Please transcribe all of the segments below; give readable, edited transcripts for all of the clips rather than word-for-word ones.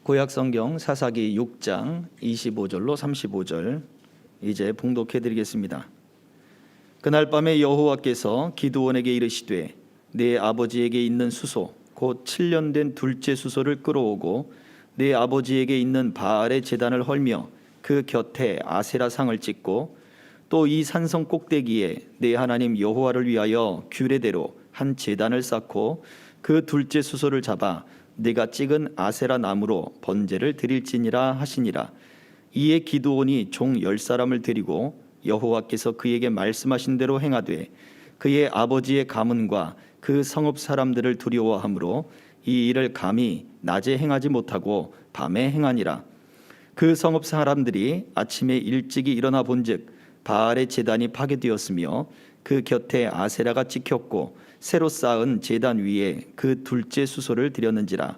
구약성경 사사기 6장 25절로 35절 이제 봉독해 드리겠습니다. 그날 밤에 여호와께서 기드온에게 이르시되 내 아버지에게 있는 수소 곧 7년 된 둘째 수소를 끌어오고 내 아버지에게 있는 바알의 제단을 헐며 그 곁에 아세라 상을 찍고 또 이 산성 꼭대기에 내 하나님 여호와를 위하여 규례대로 한 제단을 쌓고 그 둘째 수소를 잡아 내가 찍은 아세라 나무로 번제를 드릴지니라 하시니라. 이에 기드온이 종 10사람을 데리고 여호와께서 그에게 말씀하신 대로 행하되 그의 아버지의 가문과 그 성읍 사람들을 두려워하므로 이 일을 감히 낮에 행하지 못하고 밤에 행하니라. 그 성읍 사람들이 아침에 일찍이 일어나 본즉 바알의 제단이 파괴되었으며 그 곁에 아세라가 찍혔고 새로 쌓은 제단 위에 그 둘째 수소를 드렸는지라.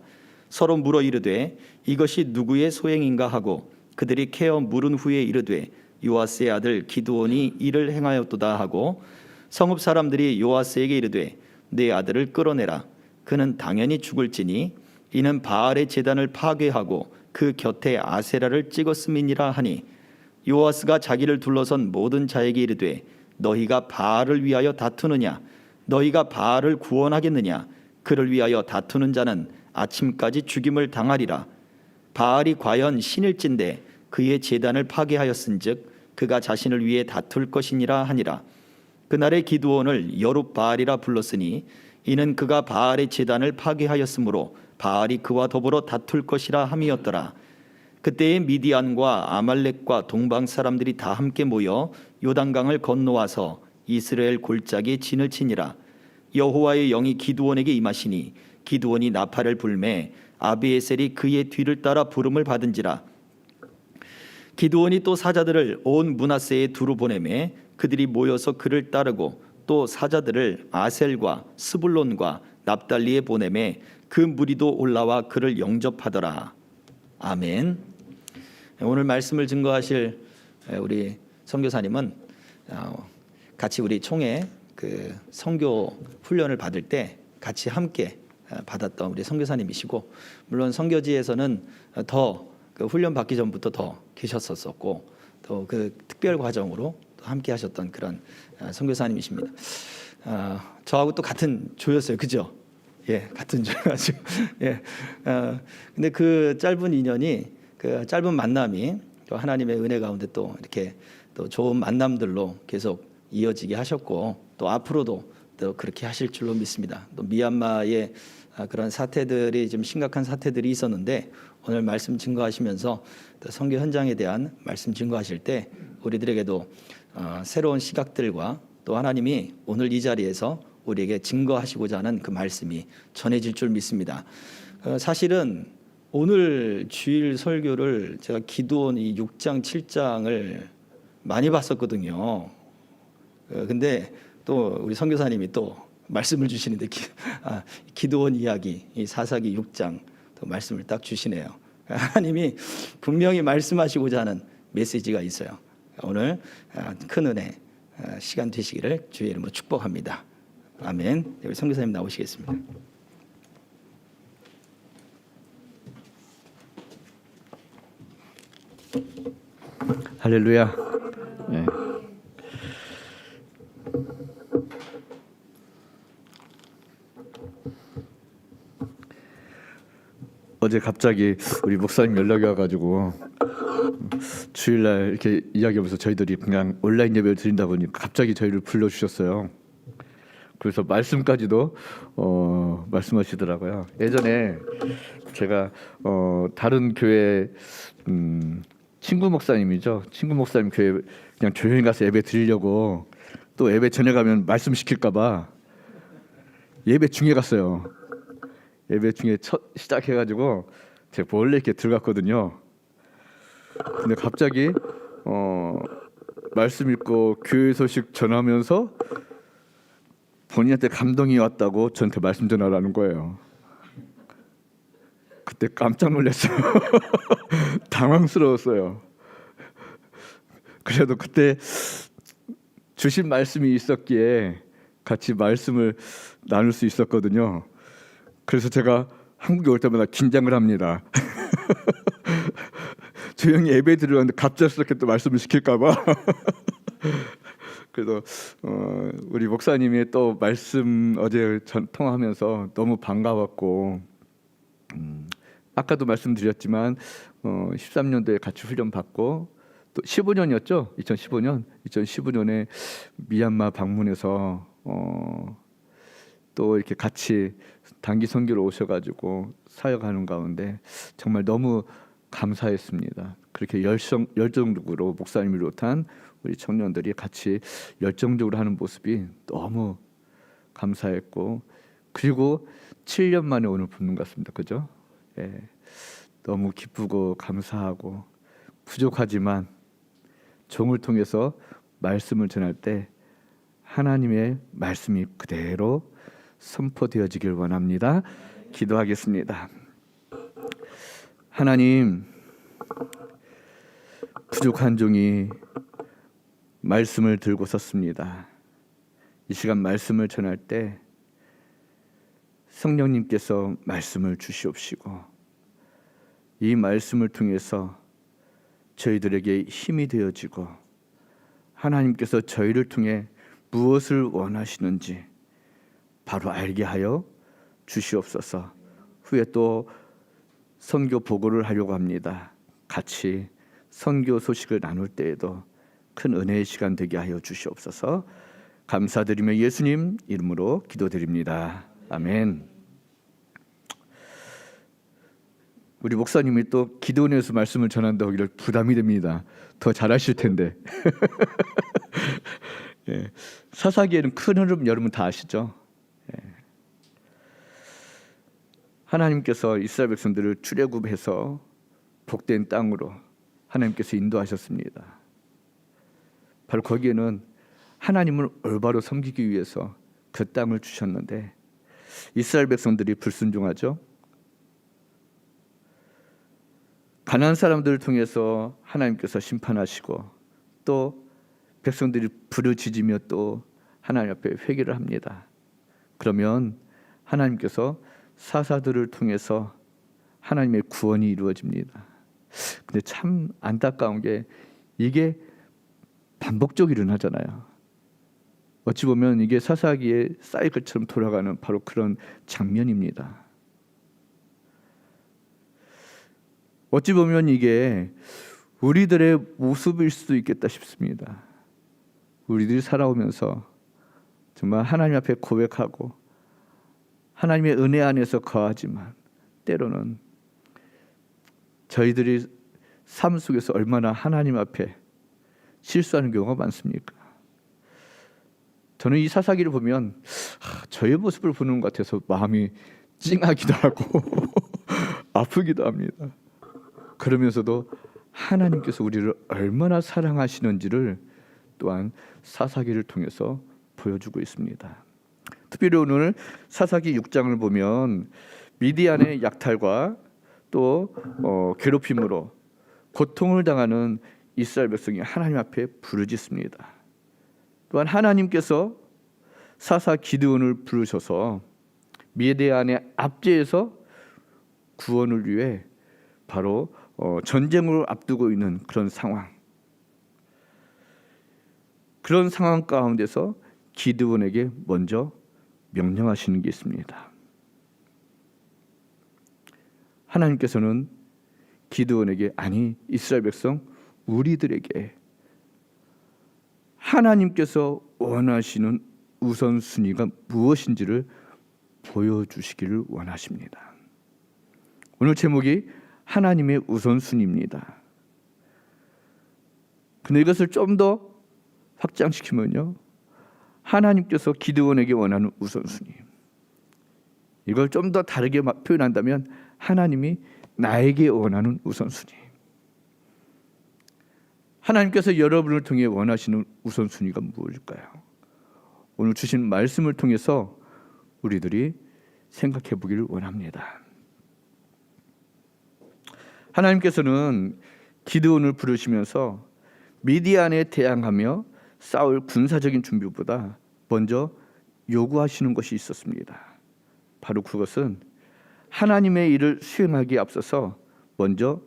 서로 물어 이르되 이것이 누구의 소행인가 하고 그들이 캐어 물은 후에 이르되 요아스의 아들 기드온이 이를 행하였도다 하고 성읍 사람들이 요아스에게 이르되 내 아들을 끌어내라. 그는 당연히 죽을지니 이는 바알의 제단을 파괴하고 그 곁에 아세라를 찍었음이니라 하니 요아스가 자기를 둘러선 모든 자에게 이르되 너희가 바알을 위하여 다투느냐? 너희가 바알을 구원하겠느냐? 그를 위하여 다투는 자는 아침까지 죽임을 당하리라. 바알이 과연 신일진데 그의 제단을 파괴하였은즉 그가 자신을 위해 다툴 것이니라 하니라. 그날에 기드온을 여룹바알이라 불렀으니 이는 그가 바알의 제단을 파괴하였으므로 바알이 그와 더불어 다툴 것이라 함이었더라. 그때에 미디안과 아말렉과 동방 사람들이 다 함께 모여 요단강을 건너와서 이스라엘 골짜기에 진을 치니라. 여호와의 영이 기드온에게 임하시니 기드온이 나팔을 불매 아비에셀이 그의 뒤를 따라 부름을 받은지라. 기드온이 또 사자들을 온 므낫세에 두루 보내매 그들이 모여서 그를 따르고 또 사자들을 아셀과 스불론과 납달리에 보내매 그 무리도 올라와 그를 영접하더라. 아멘. 오늘 말씀을 증거하실 우리 선교사님은 같이 우리 총회 그 선교 훈련을 받을 때 같이 함께 받았던 우리 선교사님이시고, 물론 선교지에서는 더 그 훈련 받기 전부터 더 계셨었고 또 그 특별 과정으로 또 함께 하셨던 그런 선교사님이십니다. 저하고 또 같은 조였어요, 그죠? 예, 같은 조여가지고 예. 근데 그 짧은 인연이, 그 짧은 만남이 또 하나님의 은혜 가운데 또 이렇게 또 좋은 만남들로 계속 이어지게 하셨고 또 앞으로도 또 그렇게 하실 줄로 믿습니다. 또 미얀마의 그런 사태들이 좀 심각한 사태들이 있었는데 오늘 말씀 증거하시면서 또 선교 현장에 대한 말씀 증거하실 때 우리들에게도 새로운 시각들과 또 하나님이 오늘 이 자리에서 우리에게 증거하시고자 하는 그 말씀이 전해질 줄 믿습니다. 사실은 오늘 주일 설교를 제가 기드온 이 6장 7장을 많이 봤었거든요. 근데 또 우리 선교사님이 또 말씀을 주시는데 기드온 이야기, 이 사사기 6장 또 말씀을 딱 주시네요. 하나님이 분명히 말씀하시고자 하는 메시지가 있어요. 오늘 큰 은혜 시간 되시기를 주의 이름으로 축복합니다. 아멘. 우리 선교사님 나오시겠습니다. 할렐루야. 네. 어제 갑자기 우리 목사님 연락이 와가지고 주일날 이렇게 이야기하면서 저희들이 그냥 온라인 예배를 드린다 보니 갑자기 저희를 불러주셨어요. 그래서 말씀까지도 말씀하시더라고요. 예전에 제가 다른 교회 친구 목사님이죠. 친구 목사님 교회 그냥 조용히 가서 예배 드리려고 또 예배 전에 가면 말씀 시킬까봐 예배 중에 갔어요. 예배 중에 첫 시작해가지고 제가 원래 이렇게 들어갔거든요. 근데 갑자기 말씀 읽고 교회 소식 전하면서 본인한테 감동이 왔다고 저한테 말씀 전하라는 거예요. 그때 깜짝 놀랐어요. 당황스러웠어요. 그래도 그때 주신 말씀이 있었기에 같이 말씀을 나눌 수 있었거든요. 그래서 제가 한국에 올 때마다 긴장을 합니다. 조용히 예배 드리는데 갑작스럽게 또 말씀을 시킬까봐. 그래서 우리 목사님이 또 말씀 어제 통화하면서 너무 반가웠고, 아까도 말씀드렸지만 13년도에 같이 훈련 받고 또 15년이었죠. 2015년에 미얀마 방문해서 또 이렇게 같이 단기 선교로 오셔가지고 사역하는 가운데 정말 너무 감사했습니다. 그렇게 열정적으로 목사님을 비롯한 우리 청년들이 같이 열정적으로 하는 모습이 너무 감사했고, 그리고 7년 만에 오늘 붙는 것 같습니다. 그죠? 예, 너무 기쁘고 감사하고, 부족하지만 종을 통해서 말씀을 전할 때 하나님의 말씀이 그대로 선포되어지길 원합니다. 기도하겠습니다. 하나님, 부족한 종이 말씀을 들고 섰습니다. 이 시간 말씀을 전할 때 성령님께서 말씀을 주시옵시고, 이 말씀을 통해서 저희들에게 힘이 되어지고, 하나님께서 저희를 통해 무엇을 원하시는지 바로 알게 하여 주시옵소서. 후에 또 선교 보고를 하려고 합니다. 같이 선교 소식을 나눌 때에도 큰 은혜의 시간 되게 하여 주시옵소서. 감사드리며 예수님 이름으로 기도드립니다. 아멘. 우리 목사님이 또 기도원에서 말씀을 전한다고 하기를 부담이 됩니다. 더 잘하실 텐데. 예, 사사기에는 큰 흐름 여러분 다 아시죠? 예. 하나님께서 이스라엘 백성들을 출애굽해서 복된 땅으로 하나님께서 인도하셨습니다. 바로 거기에는 하나님을 올바로 섬기기 위해서 그 땅을 주셨는데 이스라엘 백성들이 불순종하죠. 가나안 사람들을 통해서 하나님께서 심판하시고, 또 백성들이 부르짖으며 또 하나님 앞에 회개를 합니다. 그러면 하나님께서 사사들을 통해서 하나님의 구원이 이루어집니다. 근데 참 안타까운 게 이게 반복적으로 일어나잖아요. 어찌 보면 이게 사사기의 사이클처럼 돌아가는 바로 그런 장면입니다. 어찌 보면 이게 우리들의 모습일 수도 있겠다 싶습니다. 우리들이 살아오면서 정말 하나님 앞에 고백하고 하나님의 은혜 안에서 거하지만 때로는 저희들이 삶 속에서 얼마나 하나님 앞에 실수하는 경우가 많습니까? 저는 이 사사기를 보면 저의 모습을 보는 것 같아서 마음이 찡하기도 하고 아프기도 합니다. 그러면서도 하나님께서 우리를 얼마나 사랑하시는지를 또한 사사기를 통해서 보여주고 있습니다. 특별히 오늘 사사기 6장을 보면 미디안의 약탈과 또 괴롭힘으로 고통을 당하는 이스라엘 백성이 하나님 앞에 부르짖습니다. 또한 하나님께서 사사 기드온을 부르셔서 미디안의 압제에서 구원을 위해 바로 전쟁을 앞두고 있는 그런 상황, 그런 상황 가운데서 기드온에게 먼저 명령하시는 게 있습니다. 하나님께서는 기드온에게, 아니 이스라엘 백성 우리들에게 하나님께서 원하시는 우선순위가 무엇인지를 보여주시기를 원하십니다. 오늘 제목이 하나님의 우선순위입니다. 근데 이것을 좀 더 확장시키면요, 하나님께서 기드온에게 원하는 우선순위, 이걸 좀 더 다르게 표현한다면 하나님이 나에게 원하는 우선순위, 하나님께서 여러분을 통해 원하시는 우선순위가 무엇일까요? 오늘 주신 말씀을 통해서 우리들이 생각해 보기를 원합니다. 하나님께서는 기드온을 부르시면서 미디안에 대항하며 싸울 군사적인 준비보다 먼저 요구하시는 것이 있었습니다. 바로 그것은 하나님의 일을 수행하기에 앞서서 먼저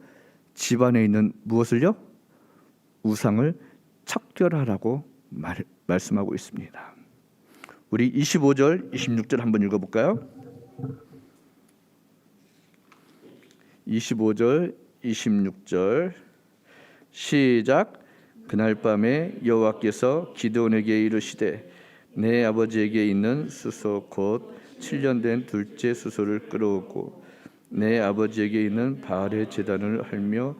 집안에 있는 무엇을요? 우상을 척결하라고 말씀하고 있습니다. 우리 25절, 26절 한번 읽어볼까요? 25절, 26절 시작. 그날 밤에 여호와께서 기드온에게 이르시되 내 아버지에게 있는 수소 곧 7년 된 둘째 수소를 끌어오고 내 아버지에게 있는 바알의 제단을 할며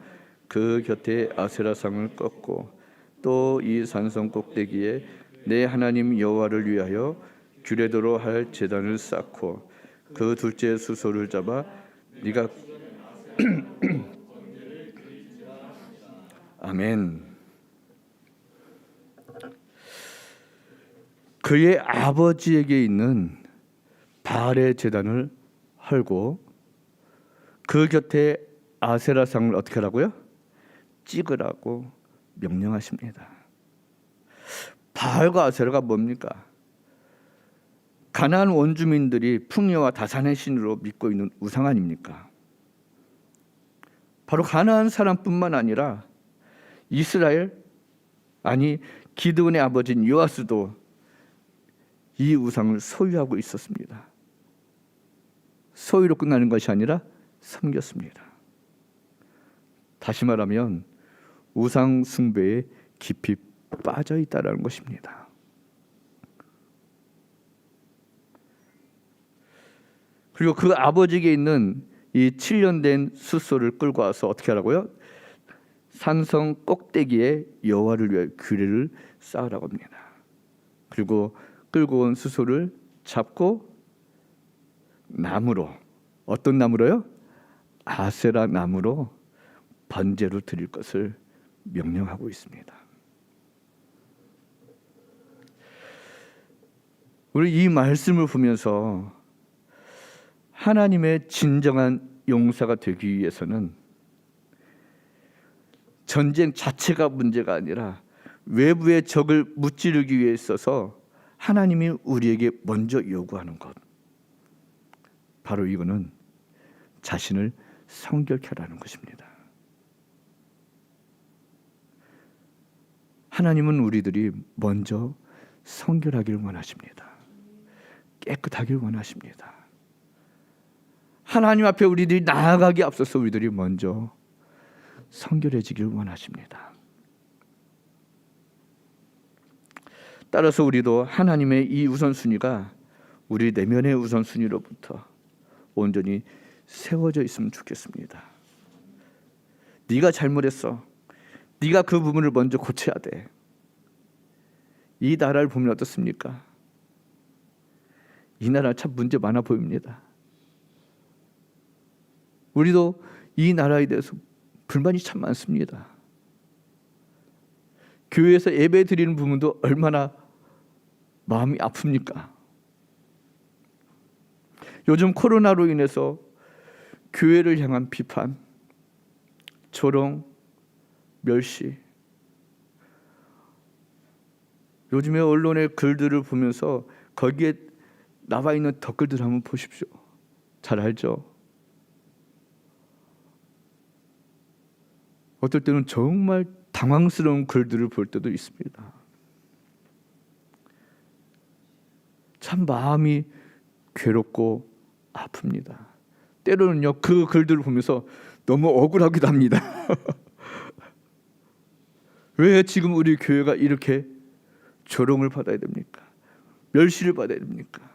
그 곁에 아세라상을 꺾고 또 이 산성 꼭대기에 내 하나님 여호와를 위하여 규례대로 할 제단을 쌓고 그 둘째 수소를 잡아 네가 아멘. 그의 아버지에게 있는 바알의 제단을 헐고 그 곁에 아세라상을 어떻게 하라고요? 찍으라고 명령하십니다. 바알과 아세라가 뭡니까? 가나안 원주민들이 풍요와 다산의 신으로 믿고 있는 우상 아닙니까? 바로 가나안 사람뿐만 아니라 이스라엘, 아니 기드온의 아버지인 요아스도 이 우상을 소유하고 있었습니다. 소유로 끝나는 것이 아니라 섬겼습니다. 다시 말하면 우상 숭배에 깊이 빠져 있다는 것입니다. 그리고 그 아버지에게 있는 이 7년 된 숫소를 끌고 와서 어떻게 하라고요? 산성 꼭대기에 여호와를 위하여 규례를 쌓으라고 합니다. 그리고 끌고 온 숫소를 잡고 나무로, 어떤 나무로요? 아세라 나무로 번제로 드릴 것을 명령하고 있습니다. 우리 이 말씀을 보면서 하나님의 진정한 용사가 되기 위해서는 전쟁 자체가 문제가 아니라 외부의 적을 무찌르기 위해 있어서 하나님이 우리에게 먼저 요구하는 것, 바로 이거는 자신을 성결케 하라는 것입니다. 하나님은 우리들이 먼저 성결하기를 원하십니다. 깨끗하길 원하십니다. 하나님 앞에 우리들이 나아가기 앞서서 우리들이 먼저 성결해지길 원하십니다. 따라서 우리도 하나님의 이 우선순위가 우리 내면의 우선순위로부터 온전히 세워져 있으면 좋겠습니다. 네가 잘못했어. 네가 그 부분을 먼저 고쳐야 돼. 이 나라를 보면 어떻습니까? 이 나라 참 문제 많아 보입니다. 우리도 이 나라에 대해서 불만이 참 많습니다. 교회에서 예배 드리는 부분도 얼마나 마음이 아픕니까? 요즘 코로나로 인해서 교회를 향한 비판, 조롱, 멸시, 요즘에 언론의 글들을 보면서 거기에 나와 있는 댓글들 한번 보십시오. 잘 알죠? 어떨 때는 정말 당황스러운 글들을 볼 때도 있습니다. 참 마음이 괴롭고 아픕니다. 때로는요, 그 글들을 보면서 너무 억울하기도 합니다. 왜 지금 우리 교회가 이렇게 조롱을 받아야 됩니까? 멸시를 받아야 됩니까?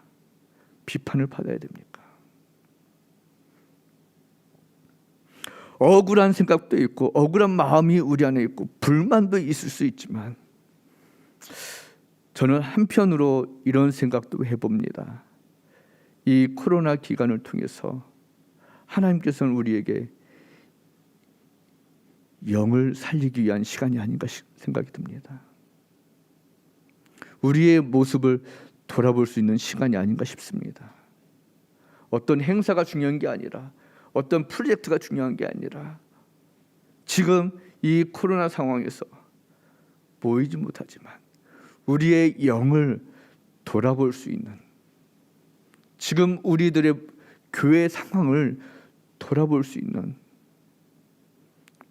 비판을 받아야 됩니까? 억울한 생각도 있고 억울한 마음이 우리 안에 있고 불만도 있을 수 있지만 저는 한편으로 이런 생각도 해봅니다. 이 코로나 기간을 통해서 하나님께서는 우리에게 영을 살리기 위한 시간이 아닌가 생각이 듭니다. 우리의 모습을 돌아볼 수 있는 시간이 아닌가 싶습니다. 어떤 행사가 중요한 게 아니라, 어떤 프로젝트가 중요한 게 아니라, 지금 이 코로나 상황에서 보이지 못하지만 우리의 영을 돌아볼 수 있는, 지금 우리들의 교회 상황을 돌아볼 수 있는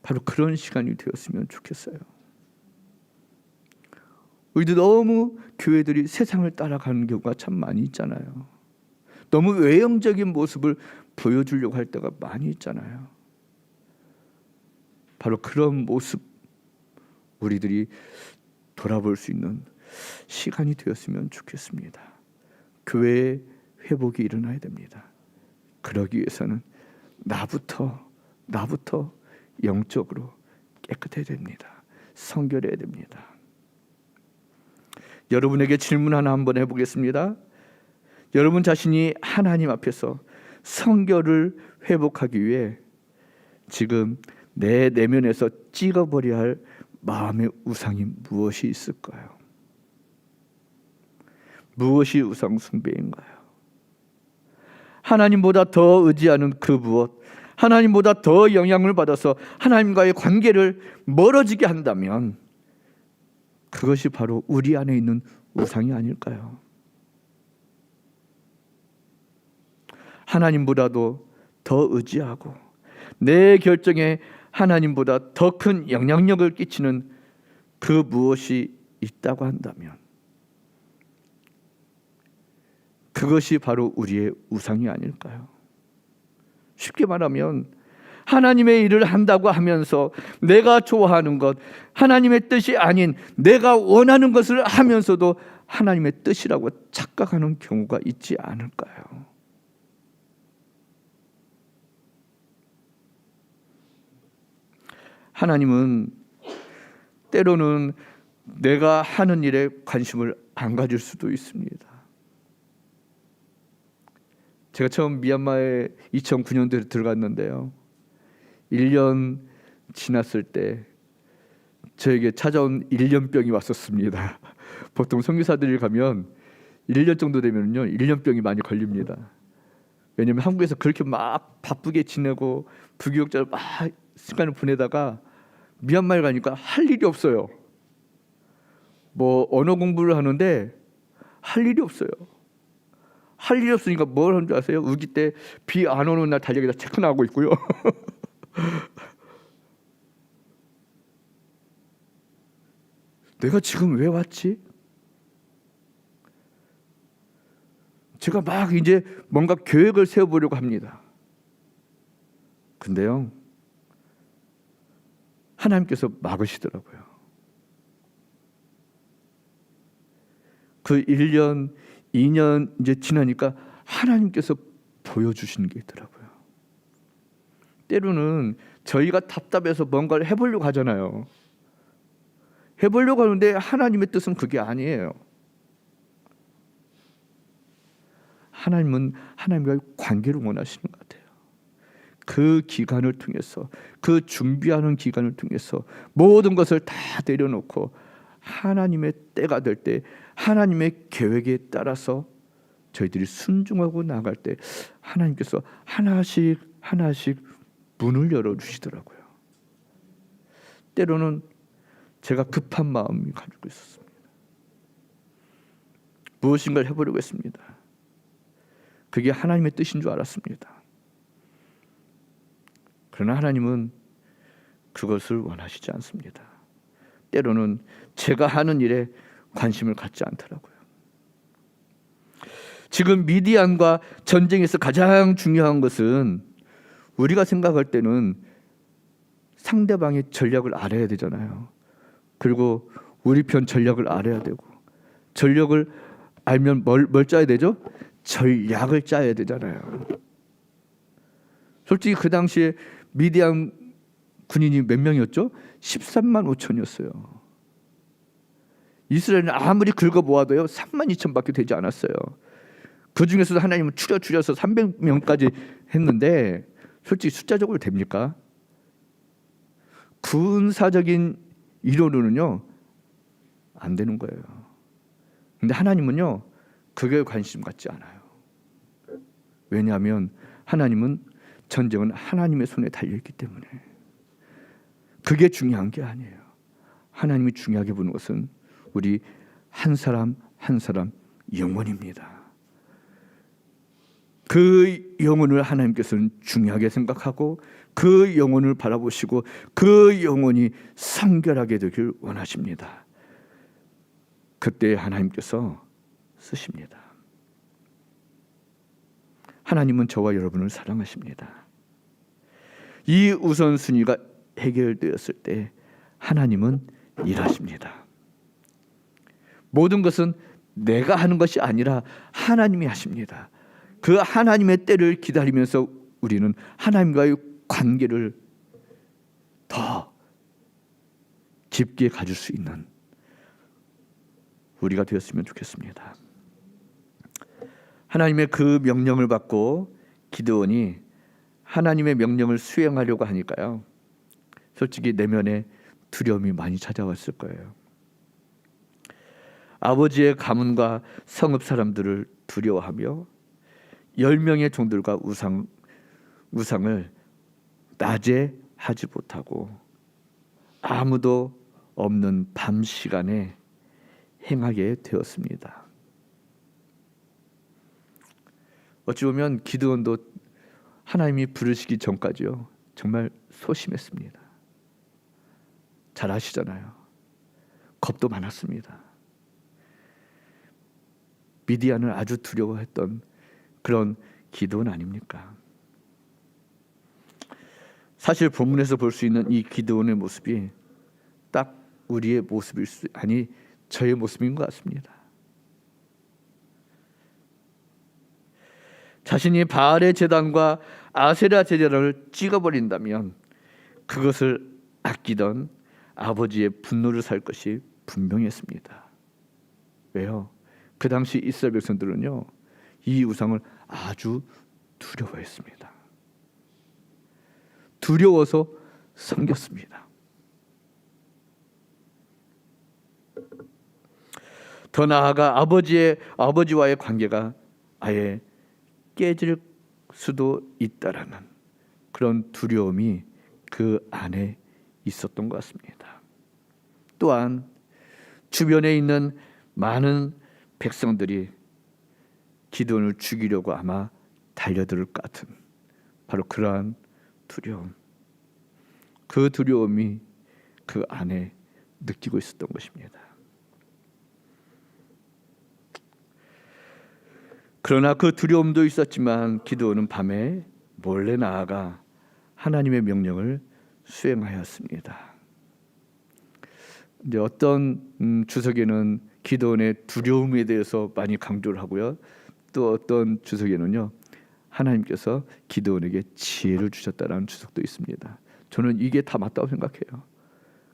바로 그런 시간이 되었으면 좋겠어요. 우리도 너무 교회들이 세상을 따라가는 경우가 참 많이 있잖아요. 너무 외형적인 모습을 보여주려고 할 때가 많이 있잖아요. 바로 그런 모습 우리들이 돌아볼 수 있는 시간이 되었으면 좋겠습니다. 교회의 회복이 일어나야 됩니다. 그러기 위해서는 나부터 영적으로 깨끗해야 됩니다. 성결해야 됩니다. 여러분에게 질문 하나 한번 해보겠습니다. 여러분 자신이 하나님 앞에서 성결을 회복하기 위해 지금 내 내면에서 찍어버려야 할 마음의 우상이 무엇이 있을까요? 무엇이 우상 숭배인가요? 하나님보다 더 의지하는 그 무엇, 하나님보다 더 영향을 받아서 하나님과의 관계를 멀어지게 한다면 그것이 바로 우리 안에 있는 우상이 아닐까요? 하나님보다도 더 의지하고 내 결정에 하나님보다 더 큰 영향력을 끼치는 그 무엇이 있다고 한다면 그것이 바로 우리의 우상이 아닐까요? 쉽게 말하면 하나님의 일을 한다고 하면서 내가 좋아하는 것, 하나님의 뜻이 아닌 내가 원하는 것을 하면서도 하나님의 뜻이라고 착각하는 경우가 있지 않을까요? 하나님은 때로는 내가 하는 일에 관심을 안 가질 수도 있습니다. 제가 처음 미얀마에 2009년도에 들어갔는데요. 1년 지났을 때 저에게 찾아온 1년병이 왔었습니다. 보통 선교사들이 가면 1년 정도 되면요 1년병이 많이 걸립니다. 왜냐하면 한국에서 그렇게 막 바쁘게 지내고 부교육자로 막 시간을 보내다가 미얀마에 가니까 할 일이 없어요. 뭐 언어 공부를 하는데 할 일이 없어요. 할 일이 없으니까 뭘 하는 줄 아세요? 우기 때 비 안 오는 날 달력에다 체크나하고 있고요. 내가 지금 왜 왔지? 제가 막 이제 뭔가 계획을 세워보려고 합니다. 근데요, 하나님께서 막으시더라고요. 그 1년, 2년 이제 지나니까 하나님께서 보여주시는 게 있더라고요. 때로는 저희가 답답해서 뭔가를 해보려고 하잖아요. 해보려고 하는데 하나님의 뜻은 그게 아니에요. 하나님은 하나님과의 관계를 원하시는 것 같아요. 그 기간을 통해서, 그 준비하는 기간을 통해서 모든 것을 다 내려놓고 하나님의 때가 될 때 하나님의 계획에 따라서 저희들이 순종하고 나갈 때 하나님께서 하나씩 문을 열어주시더라고요. 때로는 제가 급한 마음이 가지고 있었습니다. 무엇인가를 해보려고 했습니다. 그게 하나님의 뜻인 줄 알았습니다. 그러나 하나님은 그것을 원하시지 않습니다. 때로는 제가 하는 일에 관심을 갖지 않더라고요. 지금 미디안과 전쟁에서 가장 중요한 것은 우리가 생각할 때는 상대방의 전략을 알아야 되잖아요. 그리고 우리 편 전략을 알아야 되고, 전략을 알면 뭘 짜야 되죠? 전략을 짜야 되잖아요. 솔직히 그 당시에 미디안 군인이 몇 명이었죠? 13만 5천이었어요. 이스라엘은 아무리 긁어 모아도요 3만 2천밖에 되지 않았어요. 그 중에서도 하나님은 줄여서 300명까지 했는데 솔직히 숫자적으로 됩니까? 군사적인 이론으로는요 안 되는 거예요. 근데 하나님은요 그게 관심 갖지 않아요. 왜냐하면 하나님은 전쟁은 하나님의 손에 달려있기 때문에 그게 중요한 게 아니에요. 하나님이 중요하게 보는 것은 우리 한 사람 한 사람 영혼입니다. 그 영혼을 하나님께서는 중요하게 생각하고 그 영혼을 바라보시고 그 영혼이 성결하게 되길 원하십니다. 그때 하나님께서 쓰십니다. 하나님은 저와 여러분을 사랑하십니다. 이 우선순위가 해결되었을 때 하나님은 일하십니다. 모든 것은 내가 하는 것이 아니라 하나님이 하십니다. 그 하나님의 때를 기다리면서 우리는 하나님과의 관계를 더 깊게 가질 수 있는 우리가 되었으면 좋겠습니다. 하나님의 그 명령을 받고 기드온이 하나님의 명령을 수행하려고 하니까요, 솔직히 내면에 두려움이 많이 찾아왔을 거예요. 아버지의 가문과 성읍 사람들을 두려워하며 10명의 종들과 우상을 낮에 하지 못하고 아무도 없는 밤 시간에 행하게 되었습니다. 어찌 보면 기드온도 하나님이 부르시기 전까지요, 정말 소심했습니다. 잘 아시잖아요. 겁도 많았습니다. 미디안을 아주 두려워했던 그런 기드온 아닙니까? 사실 본문에서 볼 수 있는 이 기드온의 모습이 딱 우리의 모습일 수, 아니 저의 모습인 것 같습니다. 자신이 바알의 제단과 아세라 제단을 찍어버린다면 그것을 아끼던 아버지의 분노를 살 것이 분명했습니다. 왜요? 그 당시 이스라엘 백성들은요, 이 우상을 아주 두려워했습니다. 두려워서 섬겼습니다. 더 나아가 아버지와의 관계가 아예 깨질 수도 있다라는 그런 두려움이 그 안에 있었던 것 같습니다. 또한 주변에 있는 많은 백성들이 기드온을 죽이려고 아마 달려들 것 같은 바로 그러한 두려움, 그 두려움이 그 안에 느끼고 있었던 것입니다. 그러나 그 두려움도 있었지만 기드온은 밤에 몰래 나아가 하나님의 명령을 수행하였습니다. 이제 어떤 주석에는 기드온의 두려움에 대해서 많이 강조를 하고요, 또 어떤 주석에는요, 하나님께서 기드온에게 지혜를 주셨다라는 주석도 있습니다. 저는 이게 다 맞다고 생각해요.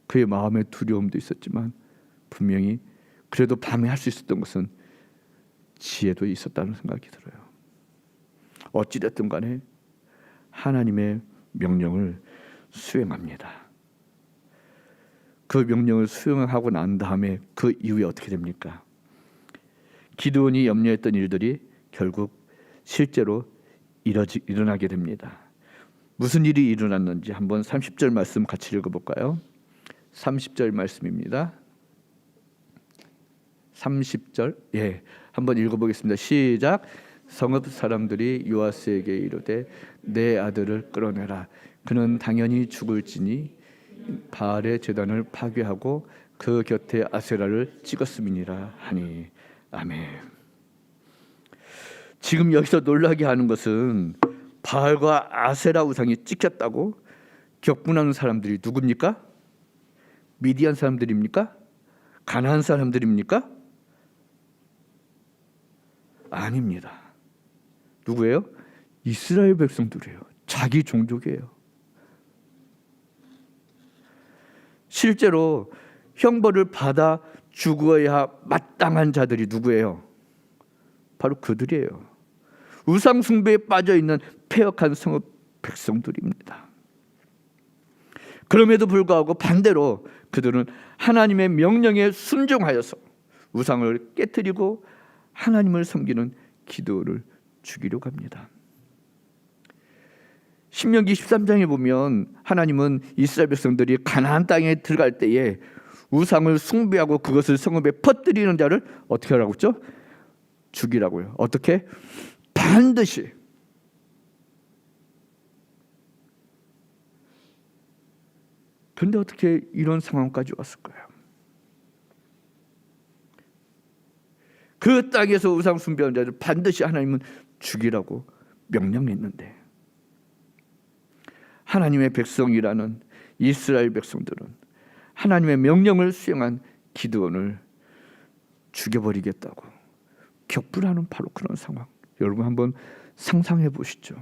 그의 마음에 두려움도 있었지만 분명히 그래도 밤에 할 수 있었던 것은 지혜도 있었다는 생각이 들어요. 어찌됐든 간에 하나님의 명령을 수행합니다. 그 명령을 수행하고 난 다음에 그 이후에 어떻게 됩니까? 기드온이 염려했던 일들이 결국 실제로 일어나게 됩니다. 무슨 일이 일어났는지 한번 30절 말씀 같이 읽어볼까요? 30절 말씀입니다. 30절, 예, 한번 읽어보겠습니다. 시작. 성읍 사람들이 요아스에게 이르되 내 아들을 끌어내라. 그는 당연히 죽을지니 바알의 제단을 파괴하고 그 곁에 아세라를 찍었음이니라 하니. 아멘. 지금 여기서 놀라게 하는 것은 바알과 아세라 우상이 찍혔다고 격분하는 사람들이 누굽니까? 미디안 사람들입니까? 가나안 사람들입니까? 아닙니다. 누구예요? 이스라엘 백성들이에요. 자기 종족이에요. 실제로 형벌을 받아 죽어야 마땅한 자들이 누구예요? 바로 그들이에요. 우상 숭배에 빠져 있는 패역한 성읍 백성들입니다. 그럼에도 불구하고 반대로 그들은 하나님의 명령에 순종하여서 우상을 깨뜨리고 하나님을 섬기는 기드온을 죽이려고 합니다. 신명기 13장에 보면 하나님은 이스라엘 백성들이 가나안 땅에 들어갈 때에 우상을 숭배하고 그것을 성읍에 퍼뜨리는 자를 어떻게 하라고 했죠? 죽이라고요. 어떻게? 반드시 그런데 어떻게 이런 상황까지 왔을까요? 그 땅에서 우상 숭배한 자를 반드시 하나님은 죽이라고 명령했는데 하나님의 백성이라는 이스라엘 백성들은 하나님의 명령을 수행한 기드온을 죽여버리겠다고 격분하는 바로 그런 상황. 여러분 한번 상상해 보시죠.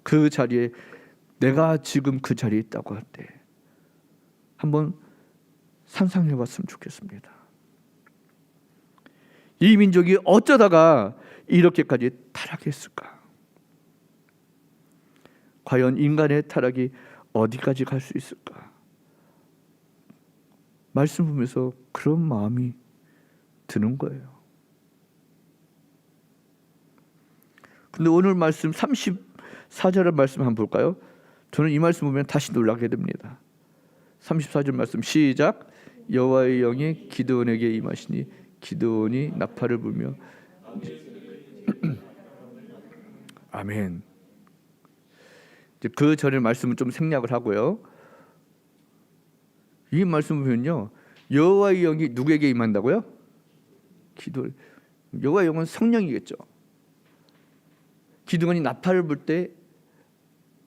그 자리에 내가 지금 그 자리에 있다고 할 때 한번 상상해 봤으면 좋겠습니다. 이 민족이 어쩌다가 이렇게까지 타락했을까? 과연 인간의 타락이 어디까지 갈 수 있을까? 말씀 보면서 그런 마음이 드는 거예요. 근데 오늘 말씀 34절의 말씀 한번 볼까요? 저는 이 말씀 보면 다시 놀라게 됩니다. 34절 말씀 시작. 여호와의 영이 기드온에게 임하시니 기드온이 나팔을 불며 아멘. 이제 그 전에 말씀은 좀 생략을 하고요. 이 말씀 보면요, 여호와의 영이 누구에게 임한다고요? 기드온. 여호와의 영은 성령이겠죠. 기드온이 나팔을 불 때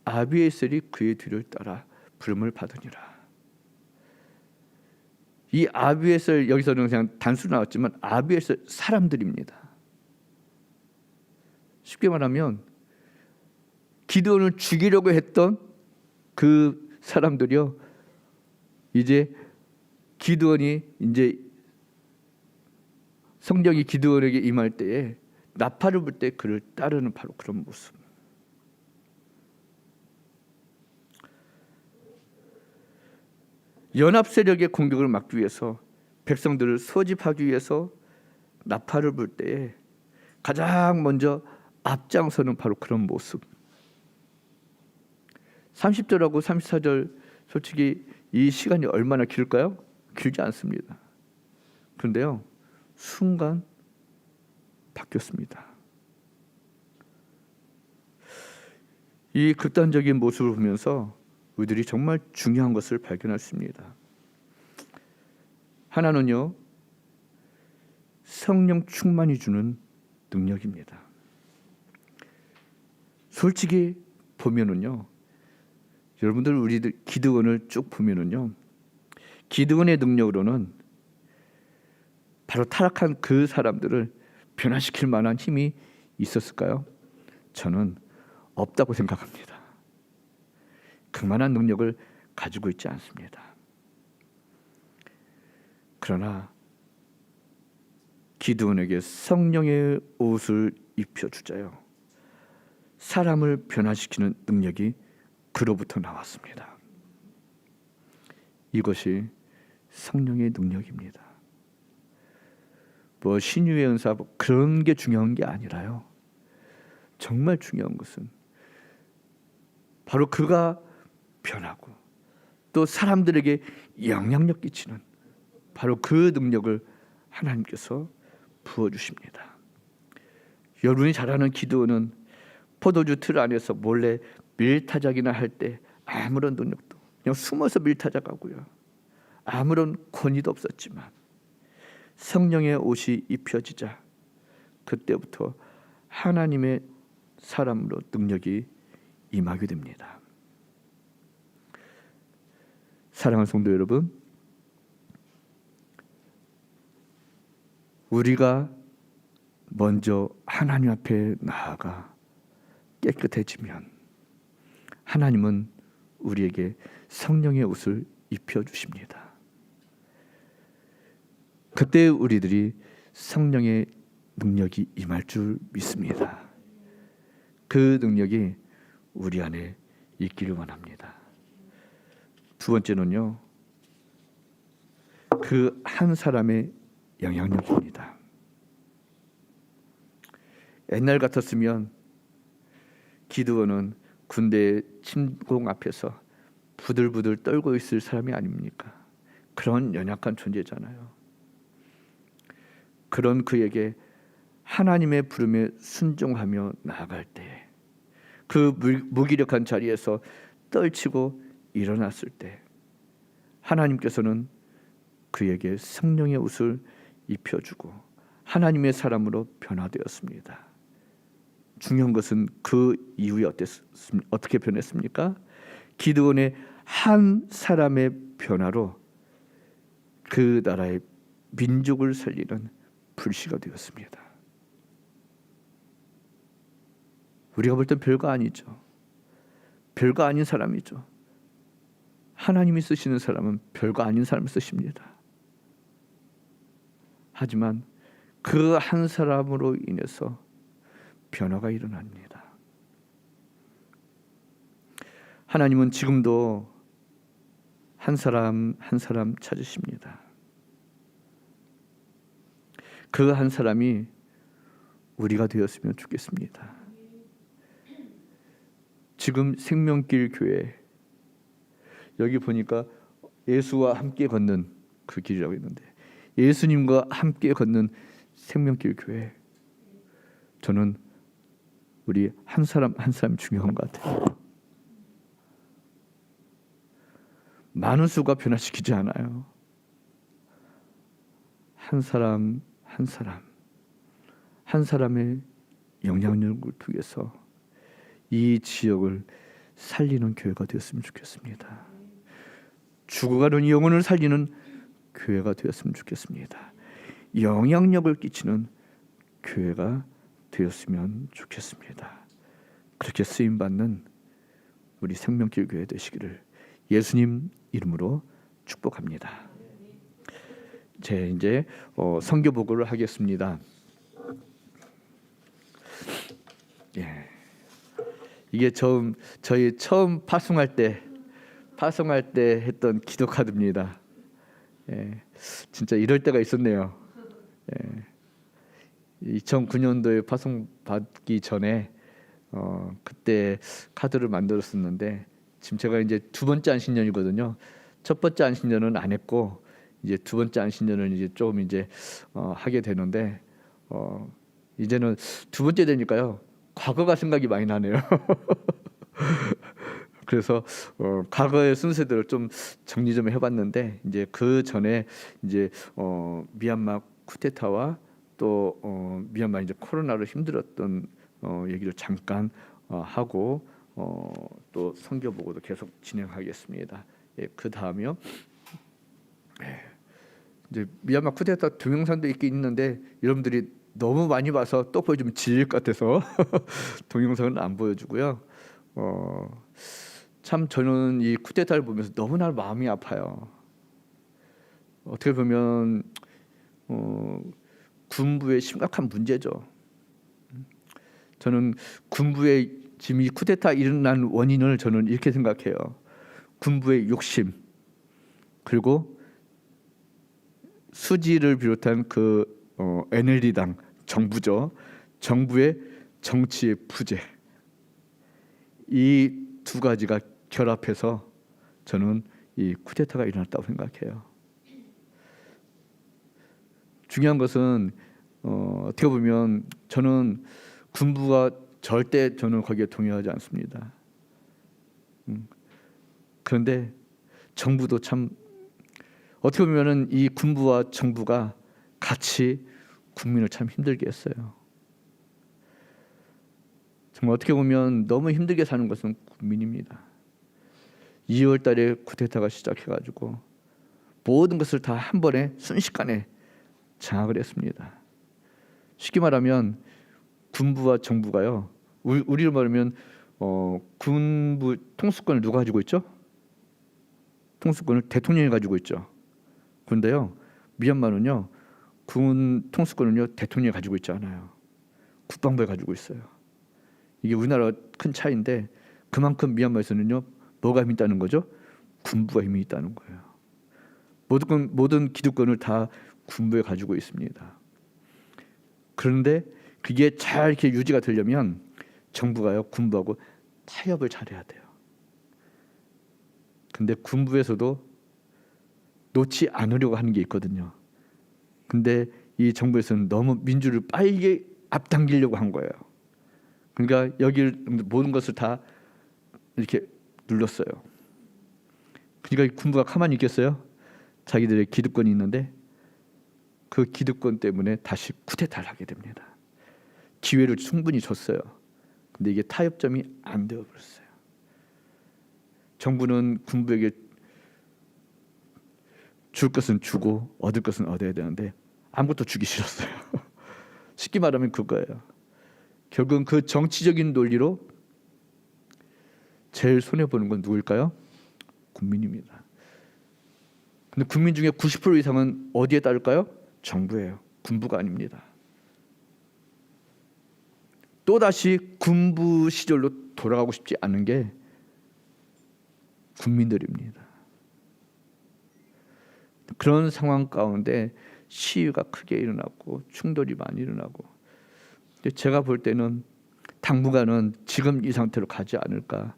아비에셀이 그의 뒤를 따라 부름을 받으니라. 이 아비에셀 여기서는 그냥 단수 나왔지만 아비에셀 사람들입니다. 쉽게 말하면 기드온을 죽이려고 했던 그 사람들이요, 이제 기드온이 이제 성령이 기드온에게 임할 때에 나팔을 불 때 그를 따르는 바로 그런 모습. 연합 세력의 공격을 막기 위해서 백성들을 소집하기 위해서 나팔을 불 때에 가장 먼저 앞장서는 바로 그런 모습. 30절하고 34절 솔직히 이 시간이 얼마나 길까요? 길지 않습니다. 그런데요, 순간 바뀌었습니다. 이 극단적인 모습을 보면서 우리들이 정말 중요한 것을 발견했습니다. 하나는요, 성령 충만이 주는 능력입니다. 솔직히 보면은요, 여러분들 우리들 기드온을 쭉 보면은요, 기드온의 능력으로는 바로 타락한 그 사람들을 변화시킬 만한 힘이 있었을까요? 저는 없다고 생각합니다. 그만한 능력을 가지고 있지 않습니다. 그러나 기드온에게 성령의 옷을 입혀주자요, 사람을 변화시키는 능력이 그로부터 나왔습니다. 이것이 성령의 능력입니다. 뭐 신유의 은사 그런 게 중요한 게 아니라요, 정말 중요한 것은 바로 그가 변하고 또 사람들에게 영향력 끼치는 바로 그 능력을 하나님께서 부어주십니다. 여러분이 잘 아는 기드온은 포도주 틀 안에서 몰래 밀타작이나 할 때 아무런 능력도, 그냥 숨어서 밀타작하고요, 아무런 권위도 없었지만 성령의 옷이 입혀지자 그때부터 하나님의 사람으로 능력이 임하게 됩니다. 사랑하는 성도 여러분, 우리가 먼저 하나님 앞에 나아가 깨끗해지면 하나님은 우리에게 성령의 옷을 입혀주십니다. 그때 우리들이 성령의 능력이 임할 줄 믿습니다. 그 능력이 우리 안에 있기를 원합니다. 두 번째는요, 그 한 사람의 영향력입니다. 옛날 같았으면 기드온은 군대의 침공 앞에서 부들부들 떨고 있을 사람이 아닙니까? 그런 연약한 존재잖아요. 그런 그에게 하나님의 부름에 순종하며 나아갈 때 그 무기력한 자리에서 떨치고 일어났을 때 하나님께서는 그에게 성령의 옷을 입혀주고 하나님의 사람으로 변화되었습니다. 중요한 것은 그 이후에 어떻게 변했습니까? 기드온의 한 사람의 변화로 그 나라의 민족을 살리는 불씨가 되었습니다. 우리가 볼 땐 별거 아니죠. 별거 아닌 사람이죠. 하나님이 쓰시는 사람은 별거 아닌 사람을 쓰십니다. 하지만 그 한 사람으로 인해서 변화가 일어납니다. 하나님은 지금도 한 사람 한 사람 찾으십니다. 그 한 사람이 우리가 되었으면 좋겠습니다. 지금 생명길 교회 여기 보니까 예수와 함께 걷는 그 길이라고 있는데 예수님과 함께 걷는 생명길 교회 저는 우리 한 사람 한 사람 중요한 것 같아요. 많은 수가 변화시키지 않아요. 한 사람 한 사람 한 사람의 영향력을 통해서 이 지역을 살리는 교회가 되었으면 좋겠습니다. 죽어가는 영혼을 살리는 교회가 되었으면 좋겠습니다. 영향력을 끼치는 교회가 되었으면 좋겠습니다. 그렇게 쓰임받는 우리 생명길 교회 되시기를 예수님 이름으로 축복합니다. 이제 선교 보고를 하겠습니다. 예. 이게 저희 처음 파송할 때 했던 기도 카드입니다. 예. 진짜 이럴 때가 있었네요. 예. 2009년도에 파송 받기 전에 그때 카드를 만들었었는데 지금 제가 이제 두 번째 안신년이거든요. 첫 번째 안신년은 안 했고 이제 두 번째 안신년을 이제 조금 이제 하게 되는데 이제는 두 번째 되니까요. 과거가 생각이 많이 나네요. 그래서 과거의 순서대로 좀 정리 좀 해봤는데 이제 그 전에 이제 미얀마 쿠데타와 또 미얀마 이제 코로나로 힘들었던 얘기를 잠깐 하고 또 선교 보고도 계속 진행하겠습니다. 예, 그 다음이요. 이제 미얀마 쿠데타 동영상도 있긴 있는데 여러분들이 너무 많이 봐서 또 보여주면 질릴 것 같아서 동영상은 안 보여주고요. 참 저는 이 쿠데타를 보면서 너무나 마음이 아파요. 어떻게 보면 군부의 심각한 문제죠. 저는 군부의 지금 이 쿠데타 일어난 원인을 저는 이렇게 생각해요. 군부의 욕심 그리고 수지를 비롯한 그 NLD당 정부죠. 정부의 정치의 부재 이 두 가지가 결합해서 저는 이 쿠데타가 일어났다고 생각해요. 중요한 것은 어떻게 보면 저는 군부가 절대 저는 거기에 동의하지 않습니다. 그런데 정부도 참 어떻게 보면은 이 군부와 정부가 같이 국민을 참 힘들게 했어요. 정말 어떻게 보면 너무 힘들게 사는 것은 국민입니다. 2월 달에 쿠데타가 시작해가지고 모든 것을 다 한 번에 순식간에 장악을 했습니다. 쉽게 말하면 군부와 정부가요. 우리로 말하면 군부 통수권을 누가 가지고 있죠? 통수권을 대통령이 가지고 있죠. 그런데요, 미얀마는요, 군 통수권을요 대통령이 가지고 있지 않아요. 국방부에 가지고 있어요. 이게 우리나라 큰 차이인데 그만큼 미얀마에서는요 뭐가 힘이 있다는 거죠? 군부가 힘이 있다는 거예요. 모든 기득권을 다 군부에 가지고 있습니다. 그런데 그게 잘 이렇게 유지가 되려면 정부가요 군부하고 타협을 잘해야 돼요. 근데 군부에서도 놓지 않으려고 하는 게 있거든요. 근데 이 정부에서는 너무 민주를 빨리 앞당기려고 한 거예요. 그러니까 여기를 모든 것을 다 이렇게 눌렀어요. 그러니까 군부가 가만히 있겠어요? 자기들의 기득권이 있는데 그 기득권 때문에 다시 쿠데타를 하게 됩니다. 기회를 충분히 줬어요. 근데 이게 타협점이 안 되어버렸어요. 정부는 군부에게 줄 것은 주고 얻을 것은 얻어야 되는데 아무것도 주기 싫었어요. 쉽게 말하면 그거예요. 결국은 그 정치적인 논리로 제일 손해보는 건 누구일까요? 국민입니다. 근데 국민 중에 90% 이상은 어디에 따를까요? 정부예요. 군부가 아닙니다. 또다시 군부 시절로 돌아가고 싶지 않은 게 국민들입니다. 그런 상황 가운데 시위가 크게 일어났고 충돌이 많이 일어나고, 제가 볼 때는 당분간은 지금 이 상태로 가지 않을까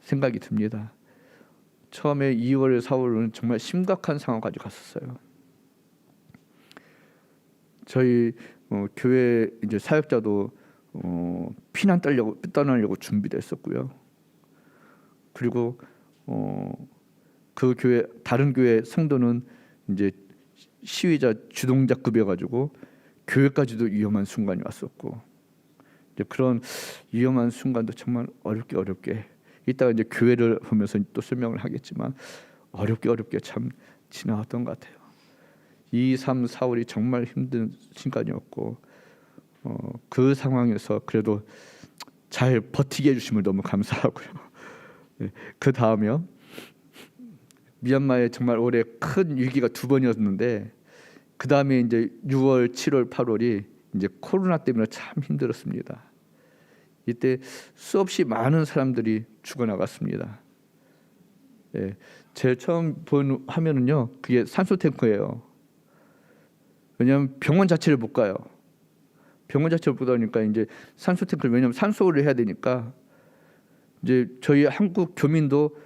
생각이 듭니다. 처음에 2월, 4월은 정말 심각한 상황까지 갔었어요. 저희 교회 이제 사역자도 피난 떠나려고 준비됐었고요. 그리고 그 교회 다른 교회 성도는 이제 시위자 주동자급이어가지고 교회까지도 위험한 순간이 왔었고, 이제 그런 위험한 순간도 정말 어렵게 이따가 이제 교회를 보면서 또 설명을 하겠지만 어렵게 참 지나왔던 것 같아요. 2, 3, 4월이 정말 힘든 시간이었고 그 상황에서 그래도 잘 버티게 해주심을 너무 감사하고요. 그 다음에요. 미얀마에 정말 올해 큰 위기가 2번이었는데 그 다음에 이제 6월, 7월, 8월이 이제 코로나 때문에 참 힘들었습니다. 이때 수없이 많은 사람들이 죽어나갔습니다. 제일 처음 본 화면은요, 그게 산소 탱커예요. 왜냐하면 병원 자체를 못 가요. 병원 자체를 못 가니까 이제 산소 탱크를, 왜냐하면 산소를 해야 되니까 이제 저희 한국 교민도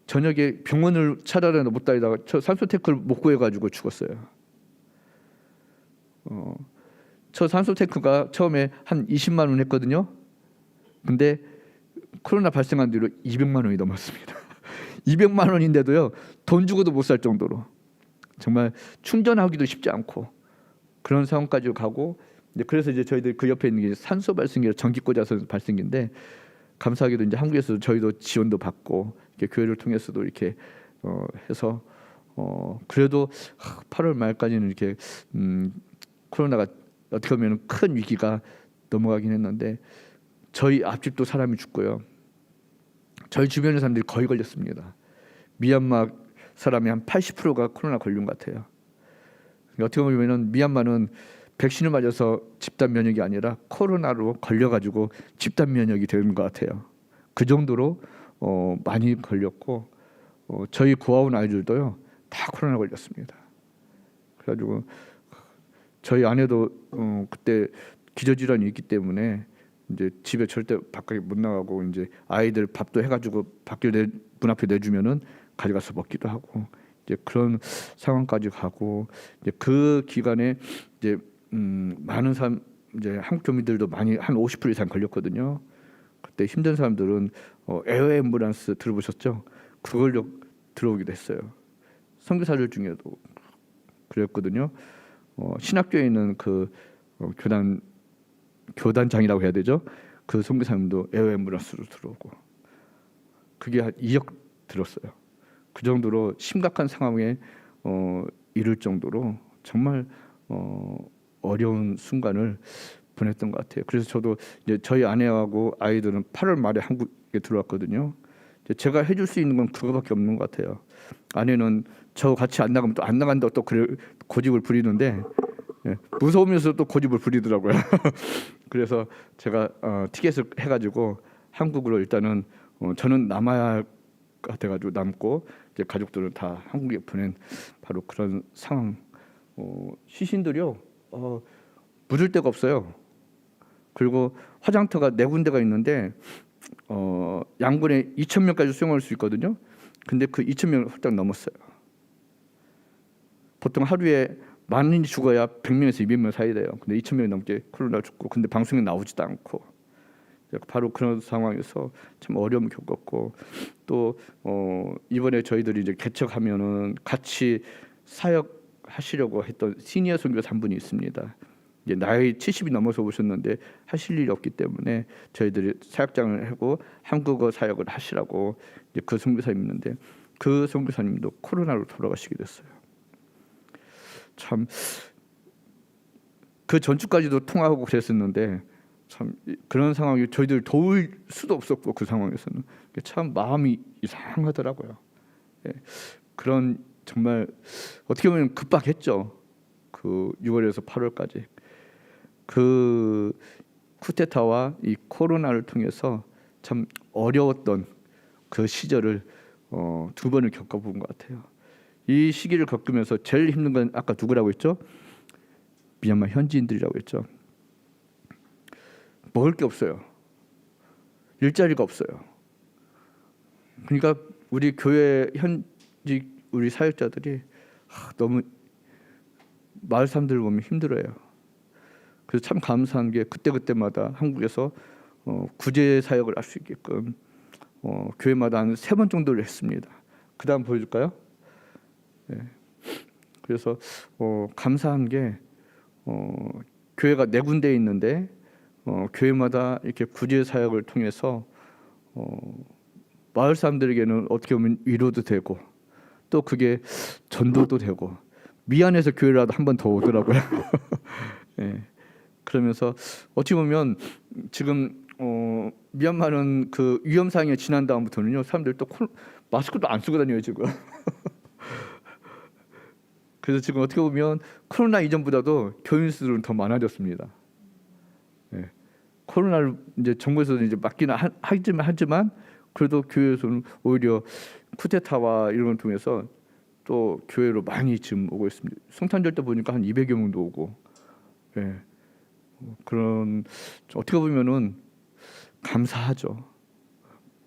저녁에 병원을 찾아다니다 못 다니다가 저 산소 탱크를 못 구해가지고 죽었어요. 저 산소 탱크가 처음에 한 20만 원 했거든요. 근데 코로나 발생한 뒤로 200만 원이 넘었습니다. 200만 원인데도요, 돈 주고도 못 살 정도로 정말 충전하기도 쉽지 않고 그런 상황까지 가고, 이제 그래서 이제 저희들 그 옆에 있는 게 산소 발생기로 전기 꽂아서 발생기인데, 감사하게도 이제 한국에서 저희도 지원도 받고 이렇게 교회를 통해서도 이렇게 해서 그래도 8월 말까지는 이렇게 코로나가 어떻게 보면 큰 위기가 넘어가긴 했는데, 저희 앞집도 사람이 죽고요. 저희 주변의 사람들이 거의 걸렸습니다. 미얀마 사람이 한 80%가 코로나 걸린 것 같아요. 어떻게 보면 미얀마는 백신을 맞아서 집단 면역이 아니라 코로나로 걸려가지고 집단 면역이 되는 것 같아요. 그 정도로 많이 걸렸고, 저희 구아원 아이들도요 다 코로나 걸렸습니다. 그래가지고 저희 아내도 그때 기저질환이 있기 때문에 이제 집에 절대 밖에 못 나가고, 이제 아이들 밥도 해가지고 밖에 문 앞에 내주면은 가져가서 먹기도 하고, 이제 그런 상황까지 가고, 이제 그 기간에 이제 많은 사람, 이제 한국 교민들도 많이 한 50% 이상 걸렸거든요. 그때 힘든 사람들은 에어 앰뷸런스 들어보셨죠? 그걸로 들어오기도 했어요. 선교사들 중에도 그랬거든요. 신학교에 있는 그 교단장이라고 해야 되죠? 그 선교사님도 에어 앰뷸런스로 들어오고, 그게 한 2억 들었어요. 그 정도로 심각한 상황에 이를 정도로 정말 어려운 순간을 보냈던 것 같아요. 그래서 저도 이제 저희 아내하고 아이들은 8월 말에 한국에 들어왔거든요. 제가 해줄 수 있는 건 그거밖에 없는 것 같아요. 아내는 저 같이 안 나가면 또 안 나간다고 또 그래 고집을 부리는데, 무서우면서 또 고집을 부리더라고요. 그래서 제가 티켓을 해가지고 한국으로 일단은 저는 남아야 할 것 같아가지고 남고, 이제 가족들은 다 한국에 보낸 바로 그런 상황. 시신들이요 묻을 데가 없어요. 그리고 화장터가 4군데가 있는데 양분에 2,000명까지 수용할 수 있거든요. 근데 그 2,000명 훌쩍 넘었어요. 보통 하루에 10,000명이 죽어야 100명에서 200명 사이 돼요. 근데 2,000명이 넘게 코로나 죽고, 근데 방송에 나오지도 않고, 바로 그런 상황에서 참 어려움을 겪었고 또 이번에 저희들이 이제 개척하면은 같이 사역하시려고 했던 시니어 선교사 한 분이 있습니다. 이제 나이 70이 넘어서 오셨는데 하실 일이 없기 때문에 저희들이 사역장을 하고 한국어 사역을 하시라고 이제 그 선교사님 있는데 그 선교사님도 코로나로 돌아가시게 됐어요. 참 그 전주까지도 통화하고 그랬었는데 참 그런 상황이 저희들 도울 수도 없었고 그 상황에서는 참 마음이 이상하더라고요. 예, 그런 정말 어떻게 보면 급박했죠. 그 6월에서 8월까지 그 쿠데타와 이 코로나를 통해서 참 어려웠던 그 시절을 두 번을 겪어본 것 같아요. 이 시기를 겪으면서 제일 힘든 건 아까 누구라고 했죠? 미얀마 현지인들이라고 했죠. 먹을 게 없어요. 일자리가 없어요. 그러니까 우리 교회 현지 우리 사역자들이 너무 마을 사람들을 보면 힘들어요. 그래서 참 감사한 게 그때마다 한국에서 구제 사역을 할 수 있게끔 교회마다 한 3번 정도를 했습니다. 그 다음 보여줄까요? 네. 그래서 감사한 게 교회가 4군데 있는데 교회마다 이렇게 구제 사역을 통해서 마을 사람들에게는 어떻게 보면 위로도 되고 또 그게 전도도 되고 미안해서 교회라도 한 번 더 오더라고요. 네. 그러면서 어찌 보면 지금 미얀마는 그 위험 상황에 지난 다음부터는요 사람들 또 마스크도 안 쓰고 다녀요 지금. 그래서 지금 어떻게 보면 코로나 이전보다도 교인 수들은 더 많아졌습니다. 네. 코로나를 이제 정부에서는 이제 막기는 하지만 그래도 교회에서는 오히려 쿠데타와 이런 걸 통해서 또 교회로 많이 지금 오고 있습니다. 성탄절 때 보니까 한 200여 명도 오고, 예. 그런 어떻게 보면은 감사하죠.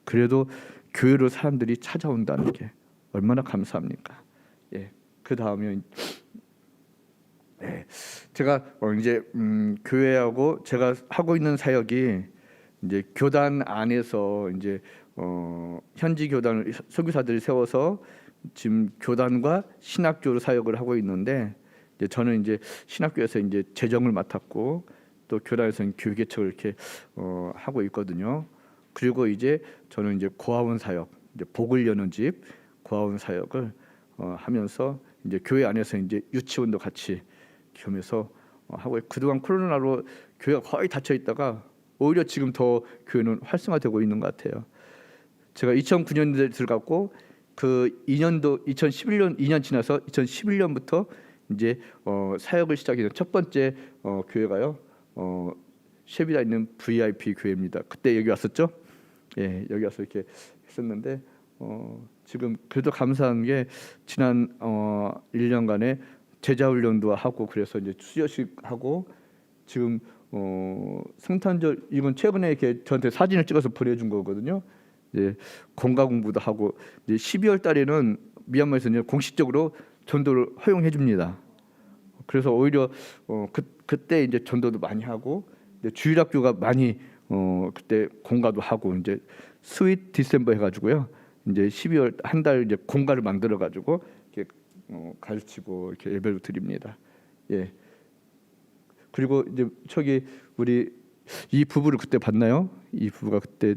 그래도 교회로 사람들이 찾아온다는 게 얼마나 감사합니까? 예. 그 다음에 제가 이제 교회하고 제가 하고 있는 사역이 이제 교단 안에서 이제 현지 교단을 선교사들이 세워서 지금 교단과 신학교로 사역을 하고 있는데 이제 저는 이제 신학교에서 이제 재정을 맡았고 또 교단에서는 교육개척을 이렇게 하고 있거든요. 그리고 이제 저는 이제 고아원 사역, 이제 복을 여는 집 고아원 사역을 하면서 이제 교회 안에서 이제 유치원도 같이 겸해서 하고 그동안 코로나로 교회가 거의 닫혀 있다가 오히려 지금 더 교회는 활성화되고 있는 것 같아요. 제가 2009년도에 들어갔고 그 2년도 2011년 2년 지나서 2011년부터 이제 사역을 시작했던 첫 번째 교회가요. 셰비다 있는 VIP 교회입니다. 그때 여기 왔었죠? 예, 여기 와서 이렇게 했었는데 지금 그래도 감사한 게 지난 1년간에 제자 훈련도 하고 그래서 이제 수여식 하고 지금 성탄절 이건 최근에 이렇게 저한테 사진을 찍어서 보내준 거거든요. 이제 공가 공부도 하고 이제 12월 달에는 미얀마에서 이제 공식적으로 전도를 허용해 줍니다. 그래서 오히려 그때 이제 전도도 많이 하고 이제 주일학교가 많이 그때 공가도 하고 이제 스윗 디셈버 해가지고요. 이제 12월 한 달 이제 공가를 만들어 가지고 이렇게 가르치고 이렇게 예배를 드립니다. 예. 그리고 이제 저기 우리 이 부부를 그때 봤나요? 이 부부가 그때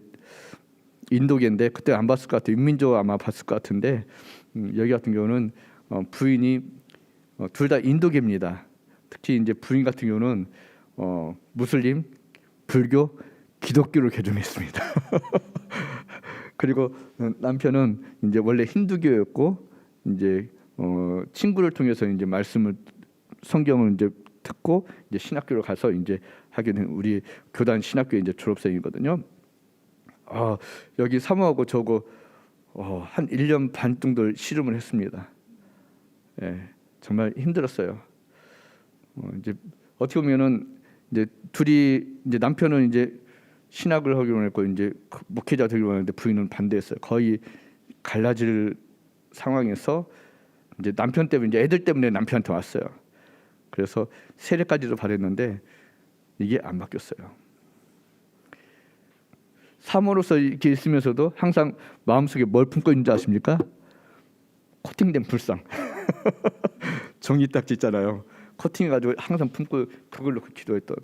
인도계인데 그때 안 봤을 것 같아요. 윤민조 아마 봤을 것 같은데 여기 같은 경우는 부인이 둘 다 인도계입니다. 특히 이제 부인 같은 경우는 무슬림, 불교, 기독교를 개종했습니다. 그리고 남편은 이제 원래 힌두교였고 이제 친구를 통해서 이제 말씀을 성경을 이제 듣고 이제 신학교를 가서 이제 하게 된 우리 교단 신학교 이제 졸업생이거든요. 여기 사모하고 저거 한 1년 반 정도 씨름을 했습니다. 예, 정말 힘들었어요. 이제 어떻게 보면은 이제 둘이 이제 남편은 이제 신학을 하기로 했고 이제 목회자 되기로 했는데 부인은 반대했어요. 거의 갈라질 상황에서 이제 남편 때문에 이제 애들 때문에 남편한테 왔어요. 그래서 세례까지도 바랬는데 이게 안 바뀌었어요. 사모로서 이렇게 있으면서도 항상 마음속에 뭘 품고 있는지 아십니까? 코팅된 불상. 정리 딱지 있잖아요. 코팅해가지고 항상 품고 그걸로 기도했던.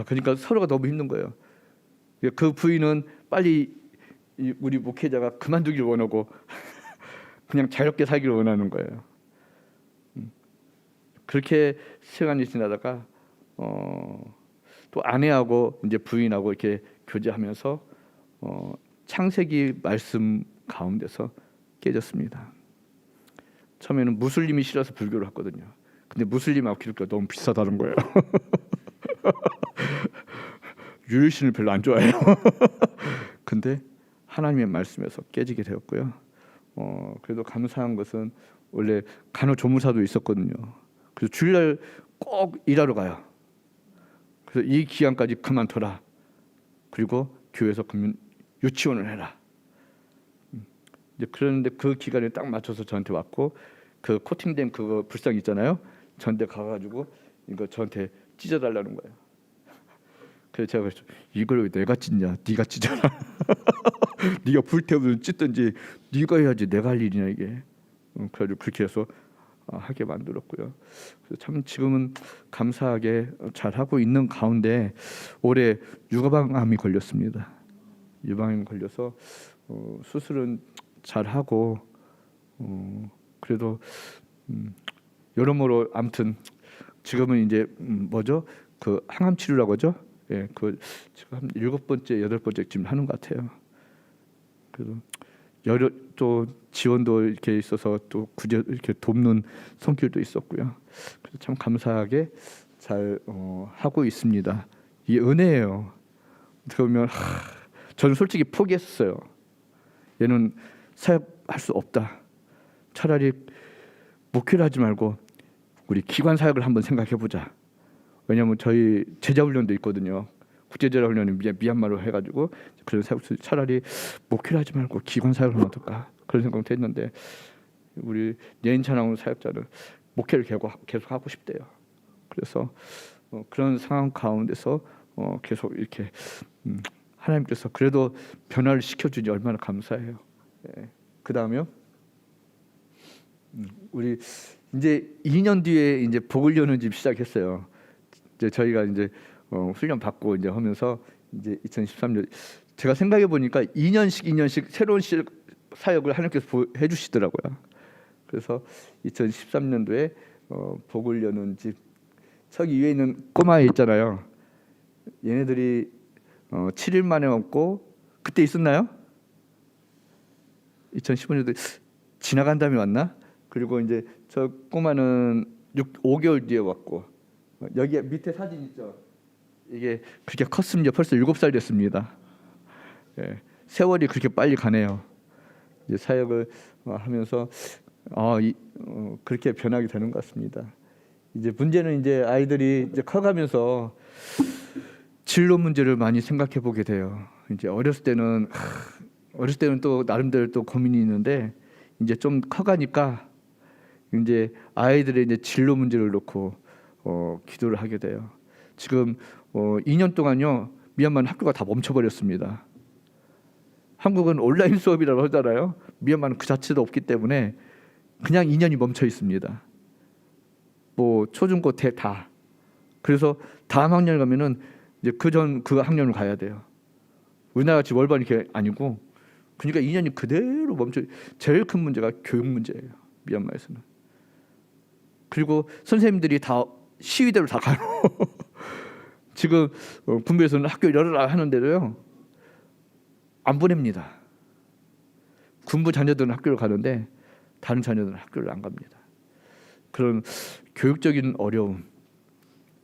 그러니까 서로가 너무 힘든 거예요. 그 부인은 빨리 우리 목회자가 그만두기를 원하고 그냥 자유롭게 살기를 원하는 거예요. 그렇게 시간이 지나다가 또 아내하고 이제 부인하고 이렇게 교제하면서 창세기 말씀 가운데서 깨졌습니다. 처음에는 무슬림이 싫어서 불교를 했거든요. 근데 무슬림하고 기독교가 너무 비슷하다는 거예요. 유일신을 별로 안 좋아해요. 근데 하나님의 말씀에서 깨지게 되었고요. 그래도 감사한 것은 원래 간호조무사도 있었거든요. 그래서 주일날 꼭 일하러 가요. 그래서 이 기간까지 그만둬라. 그리고 교회에서 그러면 유치원을 해라. 이제 그런데 그 기간에 딱 맞춰서 저한테 왔고 그 코팅된 그거 불상 있잖아요. 저한테 가가지고 이거 저한테 찢어달라는 거예요. 그래서 제가 그랬죠. 이걸 왜 내가 찢냐? 네가 찢어라. 네가 불태우든 찢든지 네가 해야지 내가 할 일이냐 이게. 그래가지고 그렇게 해서 하게 만들었고요. 그래서 참 지금은 감사하게 잘 하고 있는 가운데 올해 유방암이 걸렸습니다. 유방암이 걸려서 수술은 잘 하고 그래도 여러모로 아무튼 지금은 이제 뭐죠? 그 항암 치료라고 하죠. 예, 그 지금 한 7번째, 8번째 지금 하는 것 같아요. 그래도 여러 또 지원도 이렇게 있어서 또 구제 이렇게 돕는 손길도 있었고요. 그래서 참 감사하게 잘 하고 있습니다. 이 은혜예요. 그러면 저는 솔직히 포기했어요. 얘는 사역할 수 없다. 차라리 목회를 하지 말고 우리 기관 사역을 한번 생각해 보자. 왜냐하면 저희 제자훈련도 있거든요. 국제제자훈련이 미얀마로 해가지고 그런 사역 차라리 목회를 하지 말고 기관 사역을 하면 어떨까 그런 생각도 했는데 우리 예인찬하고 사역자는 목회를 계속 하고 싶대요. 그래서 그런 상황 가운데서 계속 이렇게 하나님께서 그래도 변화를 시켜주니 얼마나 감사해요. 예. 그 다음에요. 우리 이제 2년 뒤에 이제 복을 여는 집 시작했어요. 이제 저희가 이제 훈련 받고 이제 하면서 이제 2013년 제가 생각해 보니까 2년씩 새로운 사역을 하나님께서 해주시더라고요. 그래서 2013년도에 복을 여는 집 저기 위에 있는 꼬마 있잖아요. 얘네들이 7일 만에 왔고 그때 있었나요? 2015년도에 지나간 다음에 왔나? 그리고 이제 저 꼬마는 5개월 뒤에 왔고 여기 밑에 사진 있죠. 이게 그렇게 컸습니다. 벌써 7살 됐습니다. 예, 세월이 그렇게 빨리 가네요. 이제 사역을 하면서 그렇게 변하게 되는 것 같습니다. 이제 문제는 이제 아이들이 이제 커가면서 진로 문제를 많이 생각해 보게 돼요. 이제 어렸을 때는 또 나름대로 또 고민이 있는데 이제 좀 커가니까 이제 아이들의 이제 진로 문제를 놓고 기도를 하게 돼요. 지금 2년 동안요 미얀마는 학교가 다 멈춰버렸습니다. 한국은 온라인 수업이라고 하잖아요. 미얀마는 그 자체도 없기 때문에 그냥 2년이 멈춰 있습니다. 뭐 초중고 대 다. 그래서 다음 학년 가면은 이제 그 학년을 가야 돼요. 우리나라 같이 월반 이렇게 아니고 그러니까 2년이 그대로 멈춰. 제일 큰 문제가 교육 문제예요. 미얀마에서는. 그리고 선생님들이 다 시위대로 다 가요. 지금 군부에서는 학교 열어라 하는데도요 안 보냅니다. 군부 자녀들은 학교를 가는데 다른 자녀들은 학교를 안 갑니다. 그런 교육적인 어려움.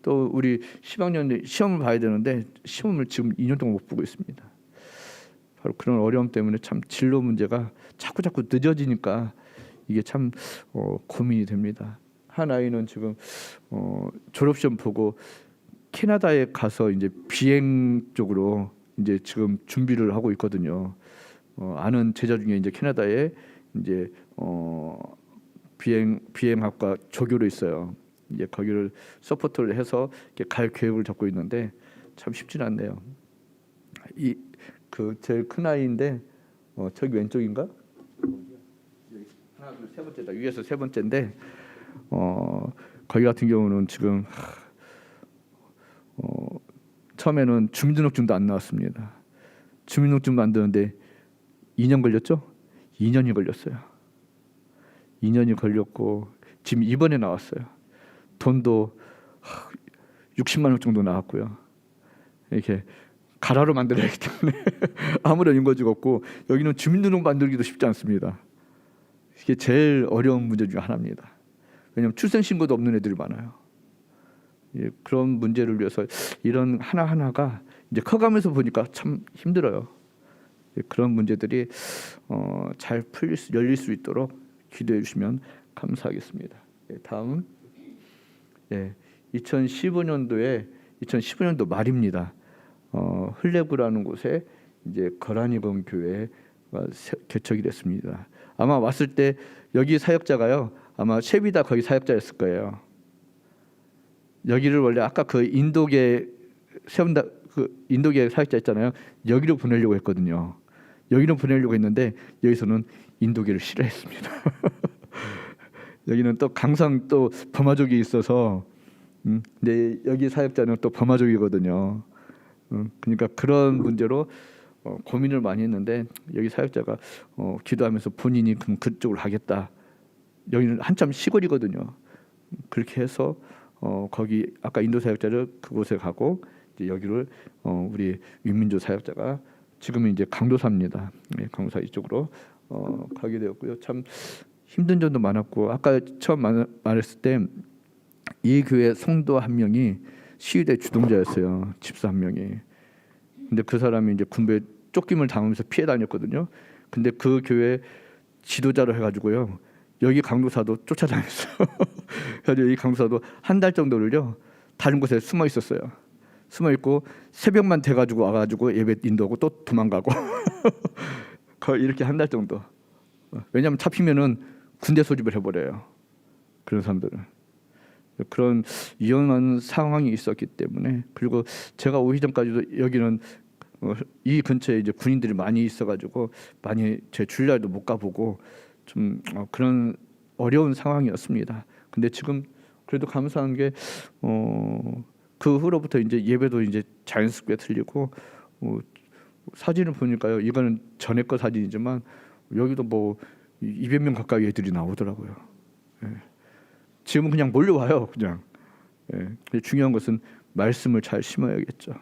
또 우리 10학년 시험을 봐야 되는데 시험을 지금 2년 동안 못 보고 있습니다. 바로 그런 어려움 때문에 참 진로 문제가 자꾸 늦어지니까 이게 참 고민이 됩니다. 한 아이는 지금 졸업시험 보고 캐나다에 가서 이제 비행 쪽으로 이제 지금 준비를 하고 있거든요. 아는 제자 중에 이제 캐나다에 이제 비행학과 조교로 있어요. 이제 거기를 서포트를 해서 갈 계획을 잡고 있는데 참 쉽지는 않네요. 그 제일 큰 아이인데 저기 왼쪽인가? 하나 둘 세 번째다. 위에서 세 번째인데 거기 같은 경우는 지금 처음에는 주민등록증도 안 나왔습니다. 주민등록증 만드는데 2년 걸렸죠? 2년이 걸렸어요. 2년이 걸렸고 지금 이번에 나왔어요. 돈도 60만 원 정도 나왔고요. 이렇게 가라로 만들어야 하기 때문에 아무런 인거지가 없고 여기는 주민등록 만들기도 쉽지 않습니다. 이게 제일 어려운 문제 중 하나입니다. 왜냐하면 출생신고도 없는 애들이 많아요. 예, 그런 문제를 위해서 이런 하나하나가 이제 커가면서 보니까 참 힘들어요. 예, 그런 문제들이 잘 열릴 수 있도록 기도해 주시면 감사하겠습니다. 예, 다음 2015년도 말입니다. 흘레구라는 곳에 이제 거란이범 교회가 개척이 됐습니다. 아마 왔을 때 여기 사역자가요. 아마 셰비다 거기 사역자였을 거예요. 여기를 원래 아까 그 인도계 세운다 그 인도계 사역자 있잖아요. 여기로 보내려고 했거든요. 여기로 보내려고 했는데 여기서는 인도계를 싫어했습니다. 여기는 또 강성 또 버마족이 있어서 근데 여기 사역자는 또 버마족이거든요. 그러니까 그런 문제로 고민을 많이 했는데 여기 사역자가 기도하면서 본인이 그럼 그쪽으로 하겠다. 여기는 한참 시골이거든요. 그렇게 해서 거기 아까 인도 사역자를 그곳에 가고 이제 여기를 우리 윤민주 사역자가 지금은 이제 강도사입니다. 네, 강도사 이쪽으로 가게 되었고요. 참 힘든 점도 많았고 아까 처음 말했을 때 이 교회 성도 한 명이 시위대 주동자였어요. 집사 한 명이. 근데 그 사람이 이제 군부에 쫓김을 당하면서 피해 다녔거든요. 근데 그 교회 지도자로 해가지고요. 여기 강도사도 쫓아다녔어요. 그래서 이 강도사도 한 달 정도를요 다른 곳에 숨어 있었어요. 숨어 있고 새벽만 돼가지고 와가지고 예배 인도하고 또 도망가고 거의 이렇게 한 달 정도. 왜냐하면 잡히면은 군대 소집을 해버려요. 그런 사람들은. 그런 위험한 상황이 있었기 때문에 그리고 제가 오기 전까지도 여기는 이 근처에 이제 군인들이 많이 있어가지고 많이 제 주일날도 못 가보고 좀 그런 어려운 상황이었습니다. 근데 지금 그래도 감사한 게 그 후로부터 이제 예배도 이제 자연스럽게 틀리고 사진을 보니까요. 이거는 전에 거 사진이지만 여기도 뭐 200명 가까이 애들이 나오더라고요. 예. 지금은 그냥 몰려와요. 그냥. 예. 중요한 것은 말씀을 잘 심어야겠죠.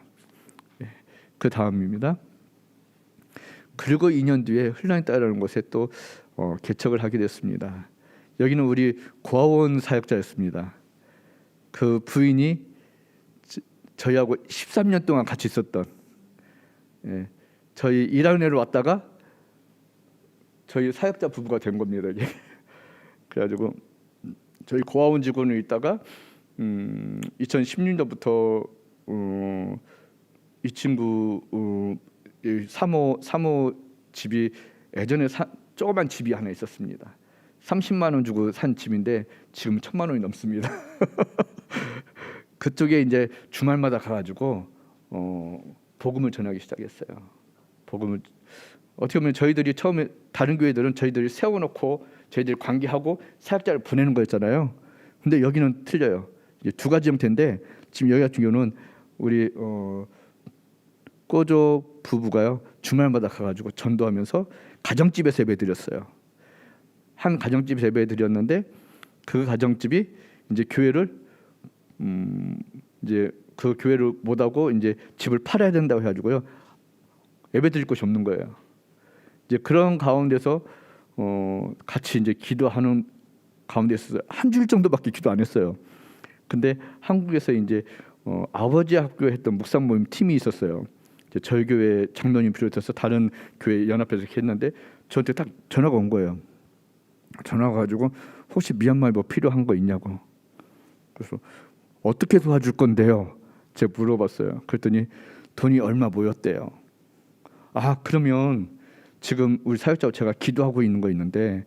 예. 그 다음입니다. 그리고 2년 뒤에 흘란이 따라는 곳에 또 개척을 하게 됐습니다. 여기는 우리 고아원 사역자였습니다. 그 부인이 저희하고 13년 동안 같이 있었던 저희 1학년을 왔다가 저희 사역자 부부가 된 겁니다. 이게. 그래가지고 저희 고아원 직원을 있다가 2016년부터 이 친구 사모 집이 예전에 조그만 집이 하나 있었습니다. 30만 원 주고 산 집인데 지금 1,000만 원이 넘습니다. 그쪽에 이제 주말마다 가가지고 복음을 전하기 시작했어요. 복음을 어떻게 보면 저희들이 처음에 다른 교회들은 저희들이 세워놓고 저희들이 관계하고 사역자를 보내는 거였잖아요. 근데 여기는 틀려요. 이제 두 가지 형태인데 지금 여기 같은 경우는 우리 꼬조 부부가요 주말마다 가가지고 전도하면서 가정집에서 예배드렸어요. 한 가정집에서 예배드렸는데 그 가정집이 이제 교회를 이제 그 교회를 못하고 이제 집을 팔아야 된다고 해가지고요 예배드릴 곳이 없는 거예요. 이제 그런 가운데서 같이 이제 기도하는 가운데서 한 주일 정도밖에 기도 안 했어요. 근데 한국에서 이제 아버지 학교에 했던 묵상 모임 팀이 있었어요. 이제 저희 교회 장로님 비롯해서 다른 교회 연합해서 이렇게 했는데 저한테 딱 전화가 온 거예요. 전화가 가지고 혹시 미얀마에 뭐 필요한 거 있냐고. 그래서 어떻게 도와줄 건데요? 제가 물어봤어요. 그랬더니 돈이 얼마 모였대요. 아 그러면 지금 우리 사역자하고 제가 기도하고 있는 거 있는데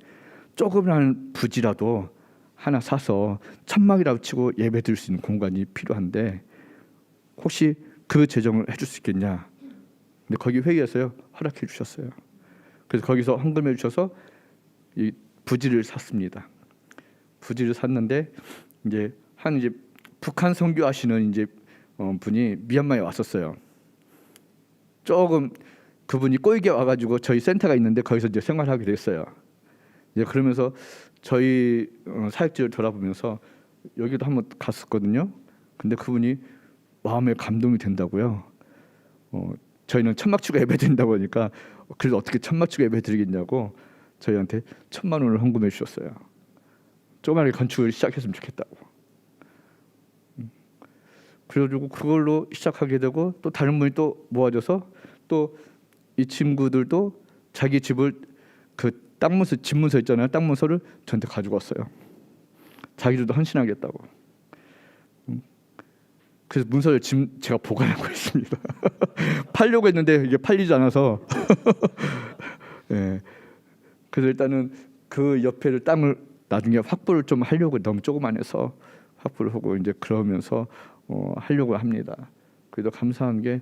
조그만 부지라도 하나 사서 천막이라고 치고 예배 드릴 수 있는 공간이 필요한데 혹시 그 재정을 해줄 수 있겠냐? 근데 거기 회의에서요 허락해 주셨어요. 그래서 거기서 헌금해 주셔서 이 부지를 샀습니다. 부지를 샀는데 이제 이제 북한 선교하시는 이제 분이 미얀마에 왔었어요. 조금 그분이 꼬이게 와가지고 저희 센터가 있는데 거기서 이제 생활하게 됐어요. 이제 그러면서 저희 사역지를 돌아보면서 여기도 한번 갔었거든요. 근데 그분이 마음에 감동이 된다고요. 저희는 천막추가 예배 드린다고 하니까 그래서 어떻게 천막추가 예배 드리겠냐고 저희한테 1,000만 원을 헌금해 주셨어요. 조그맣게 건축을 시작했으면 좋겠다고. 그래가지고 그걸로 시작하게 되고 또 다른 분이 또 모아져서 또 이 친구들도 자기 집을 그 땅문서 집문서 있잖아요. 땅문서를 저한테 가지고 왔어요. 자기들도 헌신하겠다고. 그래서 문서를 지금 제가 보관하고 있습니다. 팔려고 했는데 이게 팔리지 않아서. 네. 그래서 일단은 그 옆에를 땅을 나중에 확보를 좀 하려고 너무 조그만해서 확보를 하고 이제 그러면서 하려고 합니다. 그래도 감사한 게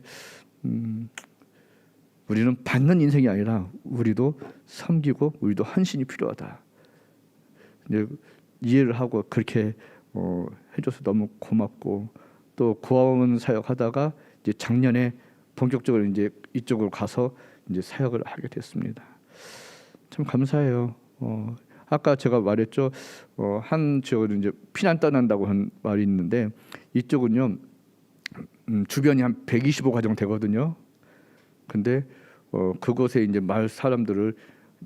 우리는 받는 인생이 아니라 우리도 섬기고 우리도 헌신이 필요하다. 이제 이해를 하고 그렇게 해줘서 너무 고맙고 또 구하원 사역하다가 이제 작년에 본격적으로 이제 이쪽으로 가서 이제 사역을 하게 됐습니다. 참 감사해요. 아까 제가 말했죠. 한 지역은 이제 피난 떠난다고 한 말이 있는데 이쪽은요 주변이 한 125가정 되거든요. 근데 그곳에 이제 마을 사람들을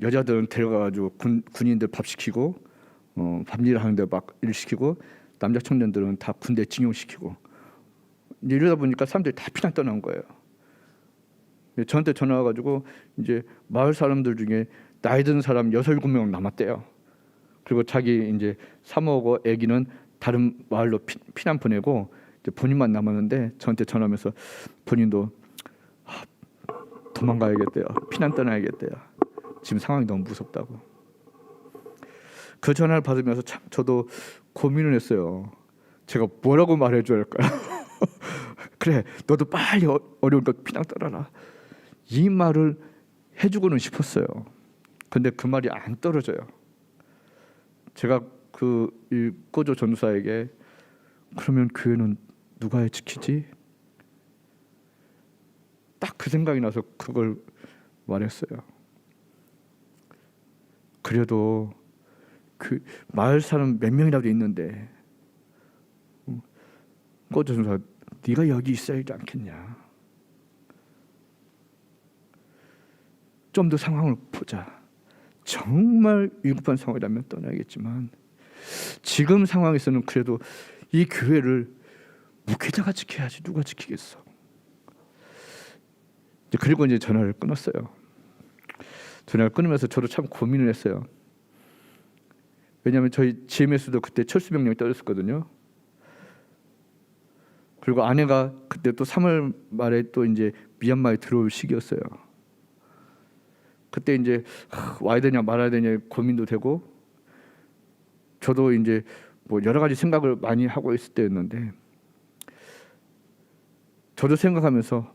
여자들은 데려가가지고 군인들 밥 시키고 밤일 하는데 막 일 시키고 남자 청년들은 다 군대 징용시키고 이러다 보니까 사람들이 다 피난 떠난 거예요. 저한테 전화 와가지고 이제 마을 사람들 중에 나이 든 사람 6, 7명 남았대요. 그리고 자기 이제 사모하고 아기는 다른 마을로 피난 보내고 이제 본인만 남았는데 저한테 전화하면서 본인도 도망가야겠대요. 피난 떠나야겠대요. 지금 상황이 너무 무섭다고. 그 전화를 받으면서 참 저도 고민을 했어요. 제가 뭐라고 말해줘야 할까요? 그래, 너도 빨리 어려운 거 피난 떠나라. 이 말을 해주고는 싶었어요. 근데 그 말이 안 떨어져요. 제가 그 꼬조 전도사에게 그러면 교회는 누가 지키지? 딱 그 생각이 나서 그걸 말했어요. 그래도 그 마을 사람 몇 명이라도 있는데 꼬조 전도사 네가 여기 있어야 하지 않겠냐? 좀 더 상황을 보자. 정말 위급한 상황이라면 떠나야겠지만 지금 상황에서는 그래도 이 교회를 목회자가 지켜야지 누가 지키겠어. 그리고 이제 전화를 끊었어요. 전화를 끊으면서 저도 참 고민을 했어요. 왜냐하면 저희 GMS도 그때 철수 명령이 떨어졌거든요. 그리고 아내가 그때 또 3월 말에 또 이제 미얀마에 들어올 시기였어요. 그때 이제 와야 되냐 말아야 되냐 고민도 되고 저도 이제 뭐 여러 가지 생각을 많이 하고 있을 때였는데 저도 생각하면서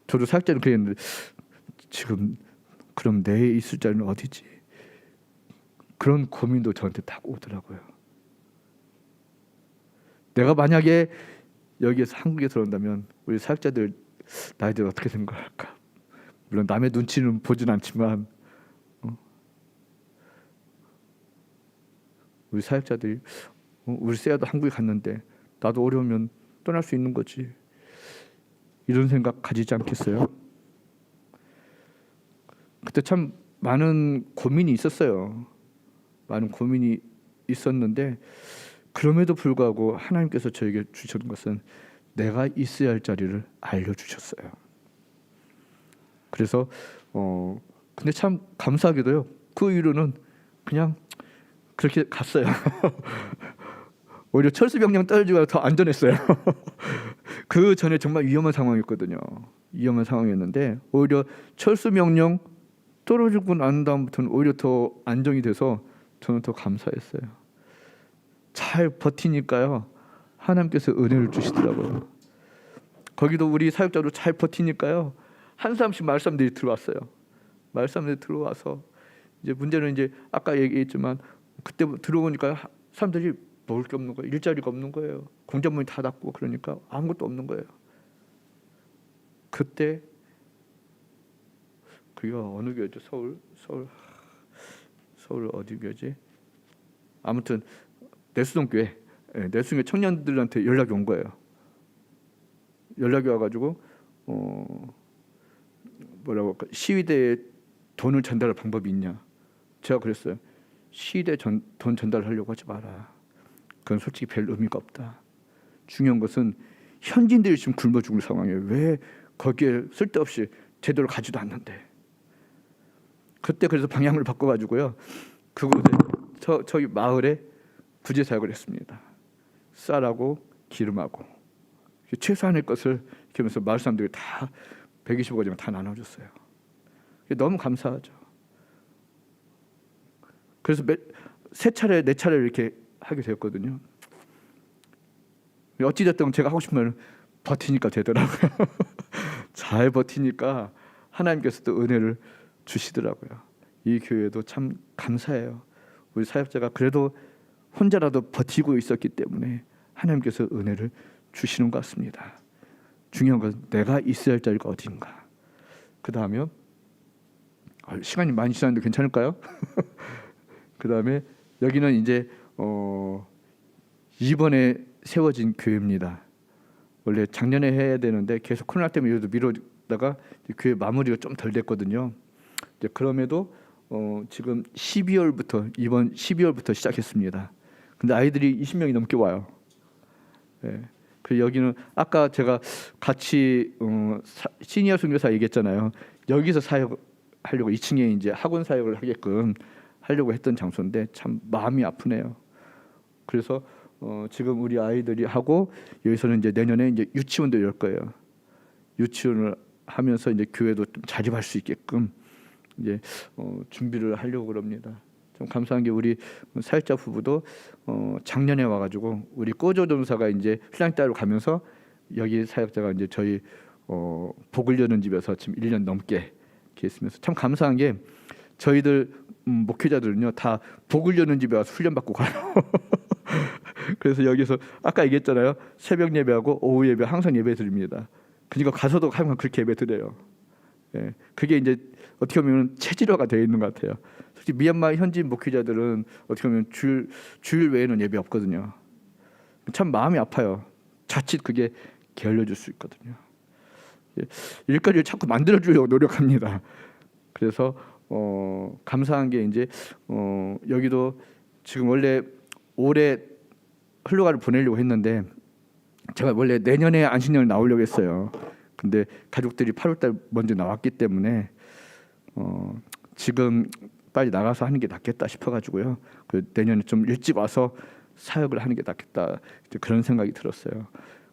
저도 사역자는 그랬는데 지금 그럼 내 있을 자리는 어디지? 그런 고민도 저한테 딱 오더라고요. 내가 만약에 여기에서 한국에 들어온다면 우리 사역자들 나이들 어떻게 생각할까? 물론 남의 눈치는 보진 않지만 우리 사역자들이 우리 세아도 한국에 갔는데 나도 어려우면 떠날 수 있는 거지. 이런 생각 가지지 않겠어요? 그때 참 많은 고민이 있었어요. 많은 고민이 있었는데 그럼에도 불구하고 하나님께서 저에게 주신 것은 내가 있어야 할 자리를 알려주셨어요. 그래서 근데 참 감사하게도요. 그 이후로는 그냥 그렇게 갔어요. 오히려 철수병령 떨어지고 더 안전했어요. 그 전에 정말 위험한 상황이었거든요. 위험한 상황이었는데 오히려 철수명령 떨어지고 난 다음부터는 오히려 더 안정이 돼서 저는 더 감사했어요. 잘 버티니까요. 하나님께서 은혜를 주시더라고요. 거기도 우리 사역자도 잘 버티니까요. 한 사람씩 마을 사람들이 들어왔어요. 마을 사람들이 들어와서 이제 문제는 이제 아까 얘기했지만 그때 들어오니까 사람들이 먹을 게 없는 거예요. 일자리가 없는 거예요. 공장문이 다 닫고 그러니까 아무것도 없는 거예요. 그때 그가 어느 교회죠? 서울 어디 교회지? 아무튼 내수동 교회, 내수동 청년들한테 연락이 온 거예요. 연락이 와가지고 뭐라고 할까? 시위대에 돈을 전달할 방법이 있냐? 제가 그랬어요. 시위대 돈 전달하려고 하지 마라. 그건 솔직히 별 의미가 없다. 중요한 것은 현지인들이 지금 굶어 죽을 상황이에요. 왜 거기에 쓸데없이 제대로 가지도 않는데. 그때 그래서 방향을 바꿔가지고요. 그곳에 저희 마을에 구제 사역을 했습니다. 쌀하고 기름하고 최소한의 것을 이렇게 하면서 마을 사람들이 다 125가지만 다 나눠줬어요. 너무 감사하죠. 그래서 세 차례, 네 차례 이렇게 하게 되었거든요. 어찌됐든 제가 하고 싶은 말은 버티니까 되더라고요. 잘 버티니까 하나님께서 또 은혜를 주시더라고요. 이 교회도 참 감사해요. 우리 사역자가 그래도 혼자라도 버티고 있었기 때문에 하나님께서 은혜를 주시는 것 같습니다. 중요한 건 내가 있어야 할 자리가 어딘가. 그 다음에 시간이 많이 지났는데 괜찮을까요? 그 다음에 여기는 이제 이번에 세워진 교회입니다. 원래 작년에 해야 되는데 계속 코로나 때문에 미루다가 교회 마무리가 좀 덜 됐거든요. 이제 그럼에도 지금 이번 12월부터 시작했습니다. 근데 아이들이 20명이 넘게 와요. 예. 그 여기는 아까 제가 같이 시니어 선교사 얘기했잖아요. 여기서 사역하려고 2층에 이제 학원 사역을 하게끔 하려고 했던 장소인데 참 마음이 아프네요. 그래서 지금 우리 아이들이 하고 여기서는 이제 내년에 이제 유치원도 열 거예요. 유치원을 하면서 이제 교회도 좀 자립할 수 있게끔 이제 준비를 하려고 그럽니다. 좀 감사한 게 우리 사역자 부부도 작년에 와가지고 우리 꼬조동사가 이제 신랑 따로 가면서 여기 사역자가 이제 저희 복을 여는 집에서 지금 1년 넘게 계시면서 참 감사한 게 저희들 목회자들은요 다 복을 여는 집에 와서 훈련 받고 가요. 그래서 여기서 아까 얘기했잖아요. 새벽 예배하고 오후 예배 항상 예배 드립니다. 그러니까 가서도 항상 그렇게 예배 드려요. 예, 그게 이제 어떻게 보면 체질화가 되어 있는 것 같아요. 솔직히 미얀마 현지 목회자들은 어떻게 보면 주일 외에는 예배 없거든요. 참 마음이 아파요. 자칫 그게 게을러질 수 있거든요. 일거리를 자꾸 만들어주려고 노력합니다. 그래서 감사한 게 이제 여기도 지금 원래 올해 흘로가를 보내려고 했는데 제가 원래 내년에 안식년을 나오려고 했어요. 근데 가족들이 8월달 먼저 나왔기 때문에 지금 빨리 나가서 하는 게 낫겠다 싶어가지고요. 그 내년에 좀 일찍 와서 사역을 하는 게 낫겠다 그런 생각이 들었어요.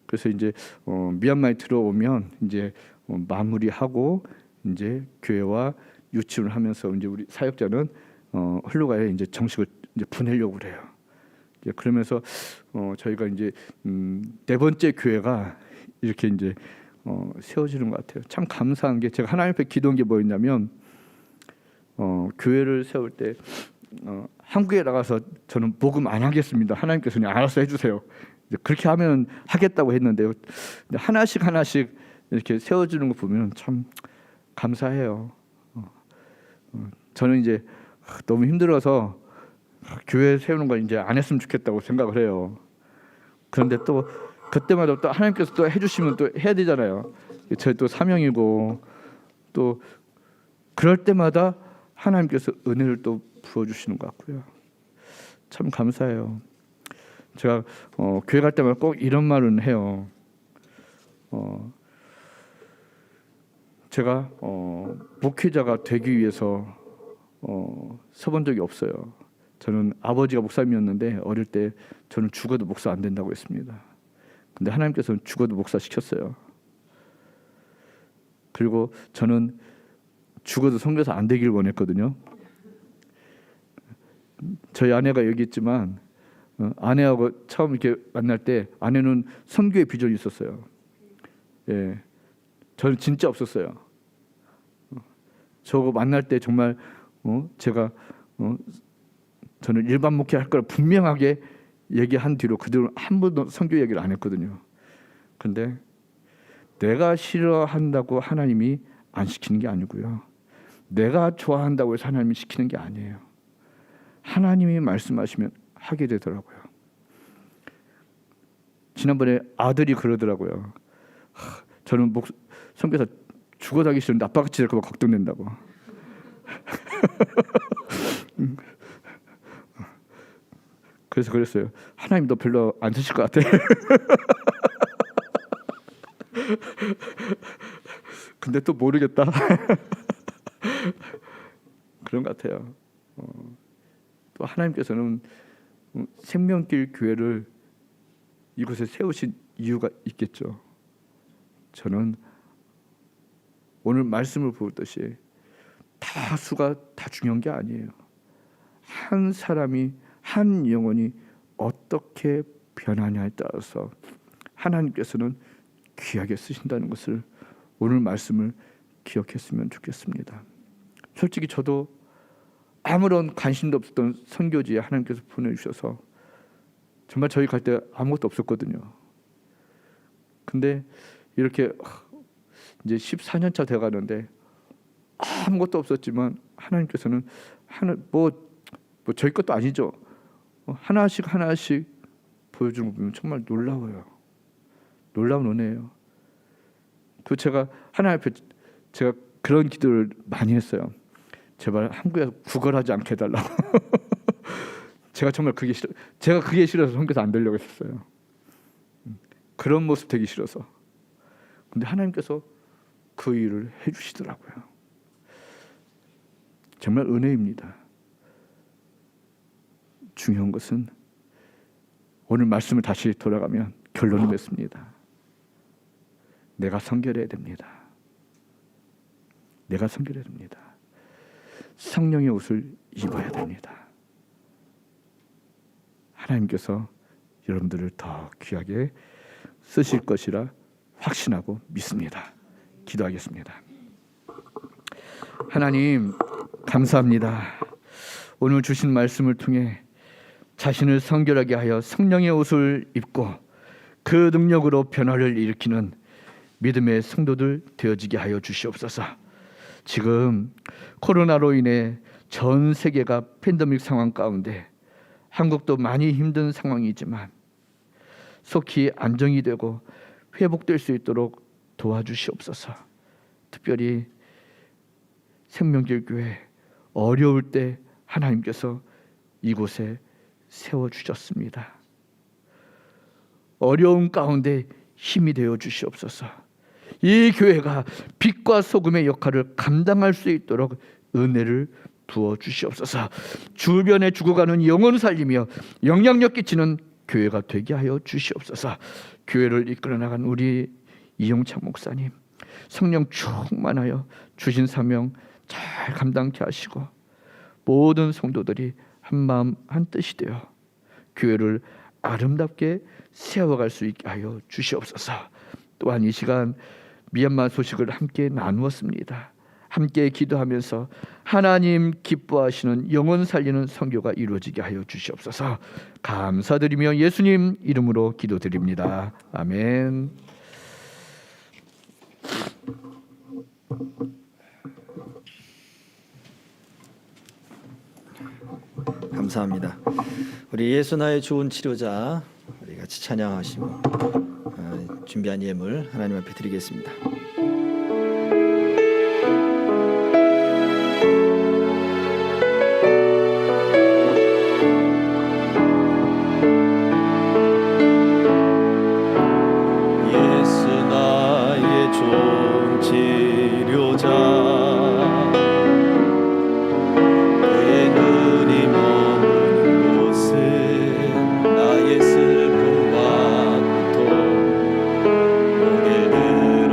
그래서 이제 미얀마에 들어오면 이제 마무리하고 이제 교회와 유치원을 하면서 이제 우리 사역자는 흘로가에 이제 정식을 이제 보내려고 그래요. 이제 그러면서 저희가 이제 네 번째 교회가 이렇게 이제 세워지는 것 같아요. 참 감사한 게 제가 하나님 앞에 기도한 게 뭐였냐면 교회를 세울 때 한국에 나가서 저는 복음 안 하겠습니다. 하나님께서 그냥 알아서 해주세요. 이제 그렇게 하면 하겠다고 했는데요. 하나씩 이렇게 세워주는 거 보면 참 감사해요. 저는 이제 너무 힘들어서 교회 세우는 걸 이제 안 했으면 좋겠다고 생각을 해요. 그런데 또 그때마다 또 하나님께서 또 해주시면 또 해야 되잖아요. 저희 또 사명이고 또 그럴 때마다 하나님께서 은혜를 또 부어주시는 것 같고요. 참 감사해요. 제가 교회 갈 때마다 꼭 이런 말은 해요. 제가 목회자가 되기 위해서 서본 적이 없어요. 저는 아버지가 목사님이었는데 어릴 때 저는 죽어도 목사 안 된다고 했습니다. 근데 하나님께서는 죽어도 목사 시켰어요. 그리고 저는 죽어도 선교사 안 되길 원했거든요. 저희 아내가 얘기했지만 아내하고 처음 이렇게 만날 때 아내는 선교의 비전이 있었어요. 예, 저는 진짜 없었어요. 저거 만날 때 정말 제가 저는 일반 목회 할 걸 분명하게 얘기한 뒤로 그들은 한 번도 선교 얘기를 안 했거든요. 근데 내가 싫어한다고 하나님이 안 시키는 게 아니고요. 내가 좋아한다고 해서 하나님이 시키는 게 아니에요. 하나님이 말씀하시면 하게 되더라고요. 지난번에 아들이 그러더라고요. 저는 선교사 죽어가기 싫은데 아빠같이 될까 봐 걱정된다고. 그래서 그랬어요. 하나님 너 별로 안 쓰실 것 같아. 근데 또 모르겠다. 그런 것 같아요. 또 하나님께서는 생명길 교회를 이곳에 세우신 이유가 있겠죠. 저는 오늘 말씀을 보듯이 수가 다 중요한 게 아니에요. 한 사람이 한 영혼이 어떻게 변하냐에 따라서 하나님께서는 귀하게 쓰신다는 것을 오늘 말씀을 기억했으면 좋겠습니다. 솔직히 저도 아무런 관심도 없었던 선교지에 하나님께서 보내주셔서 정말 저희 갈 때 아무것도 없었거든요. 근데 이렇게 이제 14년 차 돼가는데 아무것도 없었지만 하나님께서는 뭐 저희 것도 아니죠. 하나씩 보여주는 거 보면 정말 놀라워요. 놀라운 은혜예요. 그 제가 하나님 앞에 제가 그런 기도를 많이 했어요. 제발 한국에서 구걸하지 않게 해달라고. 제가 정말 그게 싫어서 선교사 안 되려고 했었어요. 그런 모습 되기 싫어서. 근데 하나님께서 그 일을 해주시더라고요. 정말 은혜입니다. 중요한 것은 오늘 말씀을 다시 돌아가면 결론을 맺습니다. 내가 선결해야 됩니다. 내가 선결해야 됩니다. 성령의 옷을 입어야 됩니다. 하나님께서 여러분들을 더 귀하게 쓰실 것이라 확신하고 믿습니다. 기도하겠습니다. 하나님 감사합니다. 오늘 주신 말씀을 통해 자신을 성결하게 하여 성령의 옷을 입고 그 능력으로 변화를 일으키는 믿음의 성도들 되어지게 하여 주시옵소서. 지금 코로나로 인해 전 세계가 팬데믹 상황 가운데 한국도 많이 힘든 상황이지만 속히 안정이 되고 회복될 수 있도록 도와주시옵소서. 특별히 생명길 교회 어려울 때 하나님께서 이곳에 세워주셨습니다. 어려운 가운데 힘이 되어 주시옵소서. 이 교회가 빛과 소금의 역할을 감당할 수 있도록 은혜를 부어 주시옵소서. 주변에 죽어가는 영혼 살리며 영향력 끼치는 교회가 되게 하여 주시옵소서. 교회를 이끌어 나간 우리 이용찬 목사님 성령 충만하여 주신 사명 잘 감당케 하시고 모든 성도들이 한 마음 한 뜻이 되어 교회를 아름답게 세워갈 수 있게 하여 주시옵소서. 또한 이 시간 미얀마 소식을 함께 나누었습니다. 함께 기도하면서 하나님 기뻐하시는 영혼 살리는 선교가 이루어지게 하여 주시옵소서. 감사드리며 예수님 이름으로 기도드립니다. 아멘. 감사합니다. 우리 예수 나의 좋은 치료자 우리 같이 찬양하시고 준비한 예물 하나님 앞에 드리겠습니다. 예수 나의 좋은 치료자 나의 슬픔과 고통 고개 들어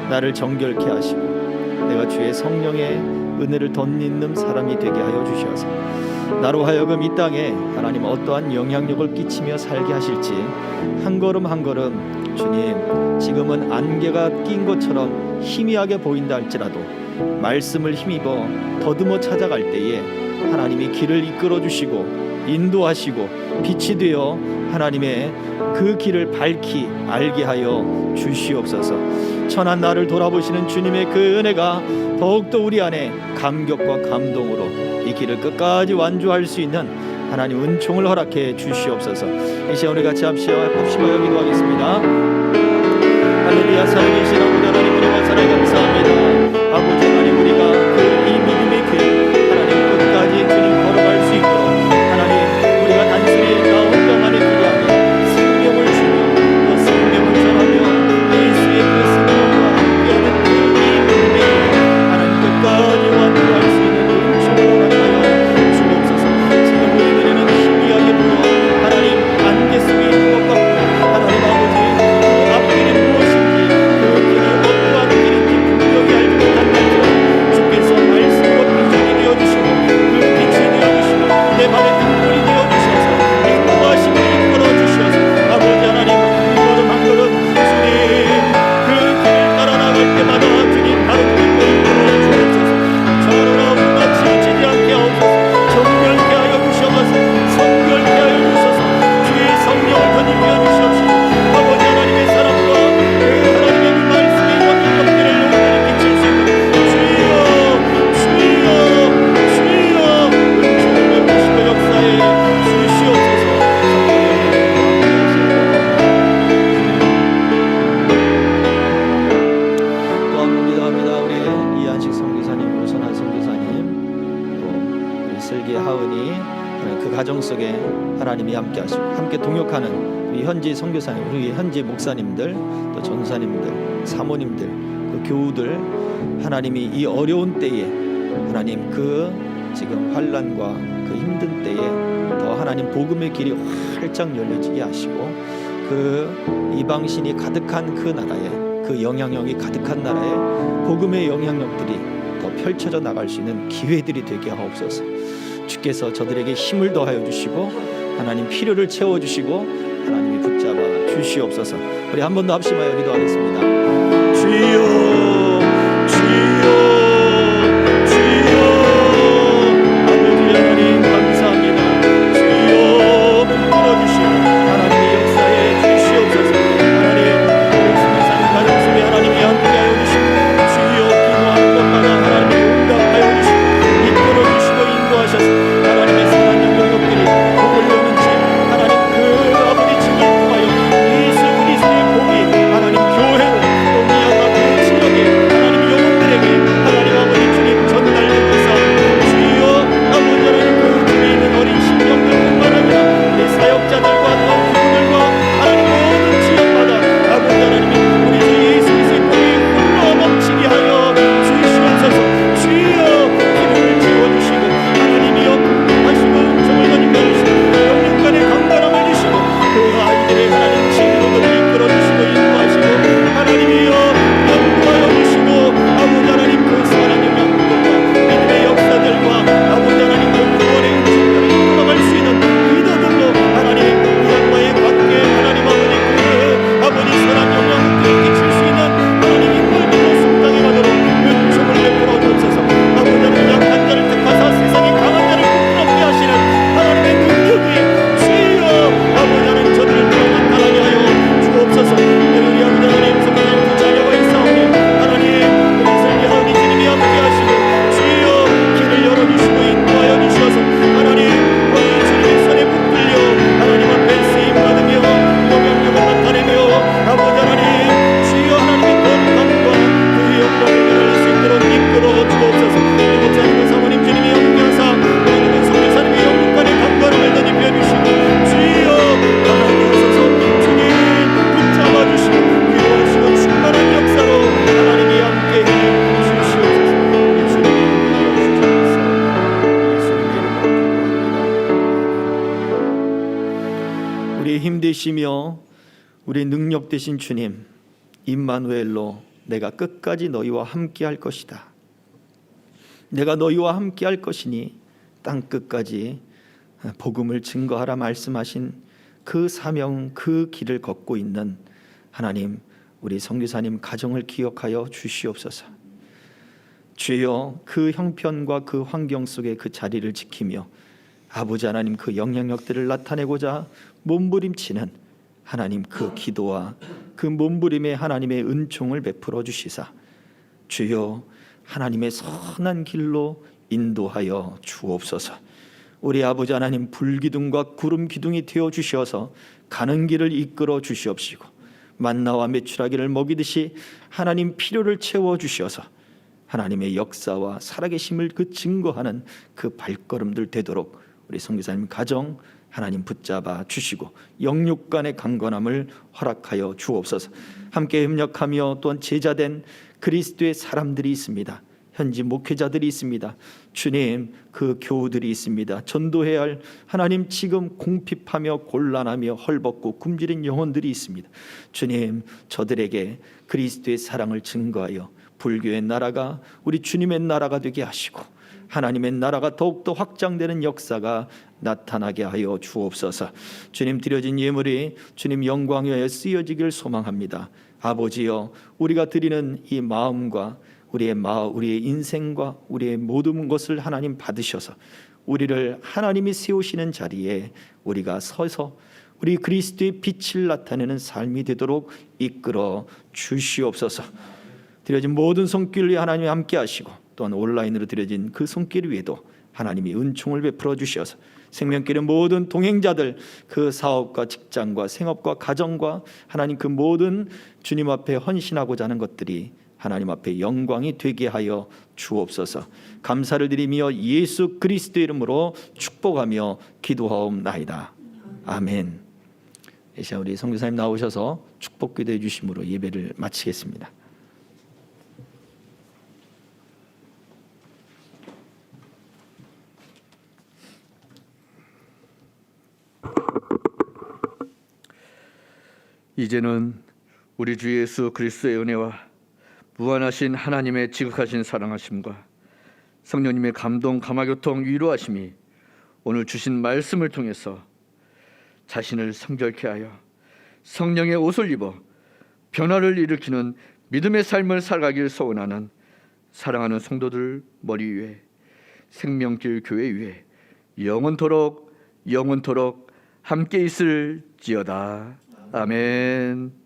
나를 정결케 하시고 내가 주의 성령의 은혜를 덧입는 사람이 되게 하여 주시옵소서. 나로 하여금 이 땅에 하나님 어떠한 영향력을 끼치며 살게 하실지 한 걸음 한 걸음 주님, 지금은 안개가 낀 것처럼 희미하게 보인다 할지라도 말씀을 힘입어 더듬어 찾아갈 때에 하나님이 길을 이끌어 주시고 인도하시고 빛이 되어 하나님의 그 길을 밝히 알게 하여 주시옵소서. 천한 나를 돌아보시는 주님의 그 은혜가 더욱더 우리 안에 감격과 감동으로 이 길을 끝까지 완주할 수 있는 하나님 은총을 허락해 주시옵소서. 이 시간 우리 같이 합심하여 기도하겠습니다. 할렐루야. 살아계신 아버지 하나님, 은혜와 사랑에 감사합니다. 아버지 하나님, 우리가 이 믿음의 길 하나님 끝까지 주님 걸어갈 수 있도록 하나님, 우리가 단순히 나 혼자만의 길이 아니라 생명을 주며 또 생명을 전하며 예수의 그 생명과 함께하는 그 이 믿음의 길 하나님 끝까지 완주할 수 있는 은총을 허락하여 주옵소서. 지금 우리 눈에는 희미하게 보여 하나님 안개 속에 있는 것 같고 하나님 아버지 그 앞길이 무엇인지 그 길이 어떠한 길인지 분명히 알지 못한 날처럼 주께서 말씀으로 비전이 되어주시고 그 빛이 되어주시고 내 발의 등불이 되어주셔서 인도하시고 이끌어 주셔서 아버지 하나님 한 걸음 한 걸음 주님 그 길을 따라 나갈 때마다 주님 바로 그 길을 이끌어 주옵소서. 저러나 치우치지 않게 하옵소서. 정결케 하여 주시옵소서. 성결케 하여 주셔서 주의 성령을 덧입혀 주시옵시고 아버지 하나님의 사랑과 그 하나님의 그 말씀의 영향력들을 영원히 끼칠 수 있는 주여 주여 주여 은총을 베푸시고 역사에 주시옵소서. 또 한 번 기도합니다. 우리 이한식 선교사님, 우선한 선교사님, 또 우리 슬기 하은이 그 가정 속에 하나님이 함께 하시고 함께 동역하는 우리 현지 선교사님, 우리 현지 목사님들, 또 전사님들, 사모님들, 그 교우들 하나님이 이 어려운 때에 하나님 그 지금 환난과 그 힘든 때에 더 하나님 복음의 길이 활짝 열려지게 하시고 그 이방신이 가득한 그 나라에 그 영향력이 가득한 나라에 복음의 영향력들이 더 펼쳐져 나갈 수 있는 기회들이 되게 하옵소서. 주께서 저들에게 힘을 더하여 주시고 하나님 필요를 채워주시고 하나님이 붙잡아 주시옵소서. 우리 한 번 더 합심하여 기도하겠습니다. 주여 주여 주여 아버지 하나님 감사합니다. 주여 불러주시고 하나님의 역사에 주시옵소서. 하나님 우리 선교사님 가정 속에 하나님이 함께하여 주시고 주여 기도하는 것마다 하나님이 응답하여 주시고 이끌어 주시고 인도하셔서 하나님의 선한 영향력들이 복을 여는지 하나님 그 아버지 칭을 통하여 예수 그리스도의 복이 하나님 교회로 또 미아가 그 지역에 하나님 영혼들에게 하나님 아버지 주님 전달되고 있사옵니다. 주여 아버지 하나님 그 집에 있는 어린 신령들뿐만 아니라 내 사역자들과 또 부부들과 하나님 모든 지역마다 아버지 하나님이 우리 주 예수 그리스도의 복이 흘러 넘치게 하여 주시옵소서. 주여 기름을 채워주시고 하나님이여 하시고 은총을 덧입혀 주시고 영육간의 강건함을 주시고 그 아이들의 하나님 진로들을 이끌어 주시고 인도하시고 하나님이여 연구하여 주시고 아버지 하나님 그 선한 영향력과 믿음의 역사들과 아버지 하나님 그 구원의 은총들을 이끌어갈 수 있는 리더들로 하나님 우리와의 관계 하나님 아버지 그 아버지 선한 영향력들을 끼칠 수 있는 하나님 인물들로 성장해 가도록 은총을 베풀어 주옵소서. 아버지 하나님 약한 자를 택하사 세상의 강한 자를 부끄럽게 하시는 하나님의 능력이 주여 아버지 하나님 저들을 또한 나타나게 하여 주옵소서. 우리 아버지 하나님 성도님 그 자녀가 있사오니 하나님 우리 슬기 하은이 주님이 함께 하시고 주여 길을 열어주시고 인도하여 주셔서 하나님 우리 주님의 손에 붙들려 하나님 앞에 쓰임 받으며 영향력을 나타내며 아버지 하나님 주여 하나님의 거룩함과 그 영광을 드러낼 수 있도록 이끌어 주옵소서. 우리 목사님과 사모님 주님이 함께하사 우리 누군 선교사님의 영육간의 강건함을 덧입혀 주시고 주여 하나님 하소서. 주님 붙잡아 주시고 위로하시고 충만한 역사로 하나님이 함께해 주시옵소서. 예수님의 이름으로 주옵소서. 예수님의 이름으로 기도합니다. 우리의 힘 되시며 우리의 능력 되신 주님 임마누엘로 내가 끝까지 너희와 함께할 것이다. 내가 너희와 함께할 것이니 땅 끝까지 복음을 증거하라 말씀하신 그 사명, 그 길을 걷고 있는 하나님, 우리 선교사님 가정을 기억하여 주시옵소서. 주여, 그 형편과 그 환경 속에 그 자리를 지키며 아버지 하나님, 그 영향력들을 나타내고자 몸부림치는 하나님, 그 기도와 그 몸부림에 하나님의 은총을 베풀어 주시사 주여, 하나님의 선한 길로 인도하여 주옵소서. 우리 아버지 하나님, 불기둥과 구름 기둥이 되어 주셔서 가는 길을 이끌어 주시옵시고, 만나와 메추라기를 먹이듯이 하나님 필요를 채워 주셔서 하나님의 역사와 살아계심을 그 증거하는 그 발걸음들 되도록 우리 선교사님 가정 하나님 붙잡아 주시고 영육 간의 강건함을 허락하여 주옵소서. 함께 협력하며 또한 제자된 그리스도의 사람들이 있습니다. 현지 목회자들이 있습니다. 주님, 그 교우들이 있습니다. 전도해야 할 하나님, 지금 공핍하며 곤란하며 헐벗고 굶주린 영혼들이 있습니다. 주님, 저들에게 그리스도의 사랑을 증거하여 불교의 나라가 우리 주님의 나라가 되게 하시고 하나님의 나라가 더욱더 확장되는 역사가 나타나게 하여 주옵소서. 주님, 드려진 예물이 주님 영광 위하여 쓰여지길 소망합니다. 아버지여, 우리가 드리는 이 마음과 우리의 인생과 우리의 모든 것을 하나님 받으셔서 우리를 하나님이 세우시는 자리에 우리가 서서 우리 그리스도의 빛을 나타내는 삶이 되도록 이끌어 주시옵소서. 드려진 모든 손길 위에 하나님이 함께 하시고 또한 온라인으로 드려진 그 손길 위에도 하나님이 은총을 베풀어 주셔서 생명길의 모든 동행자들, 그 사업과 직장과 생업과 가정과 하나님 그 모든 주님 앞에 헌신하고자 하는 것들이 하나님 앞에 영광이 되게 하여 주옵소서. 감사를 드리며 예수 그리스도 이름으로 축복하며 기도하옵나이다. 아멘. 이 시간 우리 선교사님 나오셔서 축복 기도해 주심으로 예배를 마치겠습니다. 이제는 우리 주 예수 그리스도의 은혜와 무한하신 하나님의 지극하신 사랑하심과 성령님의 감동, 감화교통, 위로하심이 오늘 주신 말씀을 통해서 자신을 성결케 하여 성령의 옷을 입어 변화를 일으키는 믿음의 삶을 살아가길 소원하는 사랑하는 성도들 머리 위에 생명길 교회 위에 영원토록 함께 있을지어다. 아멘.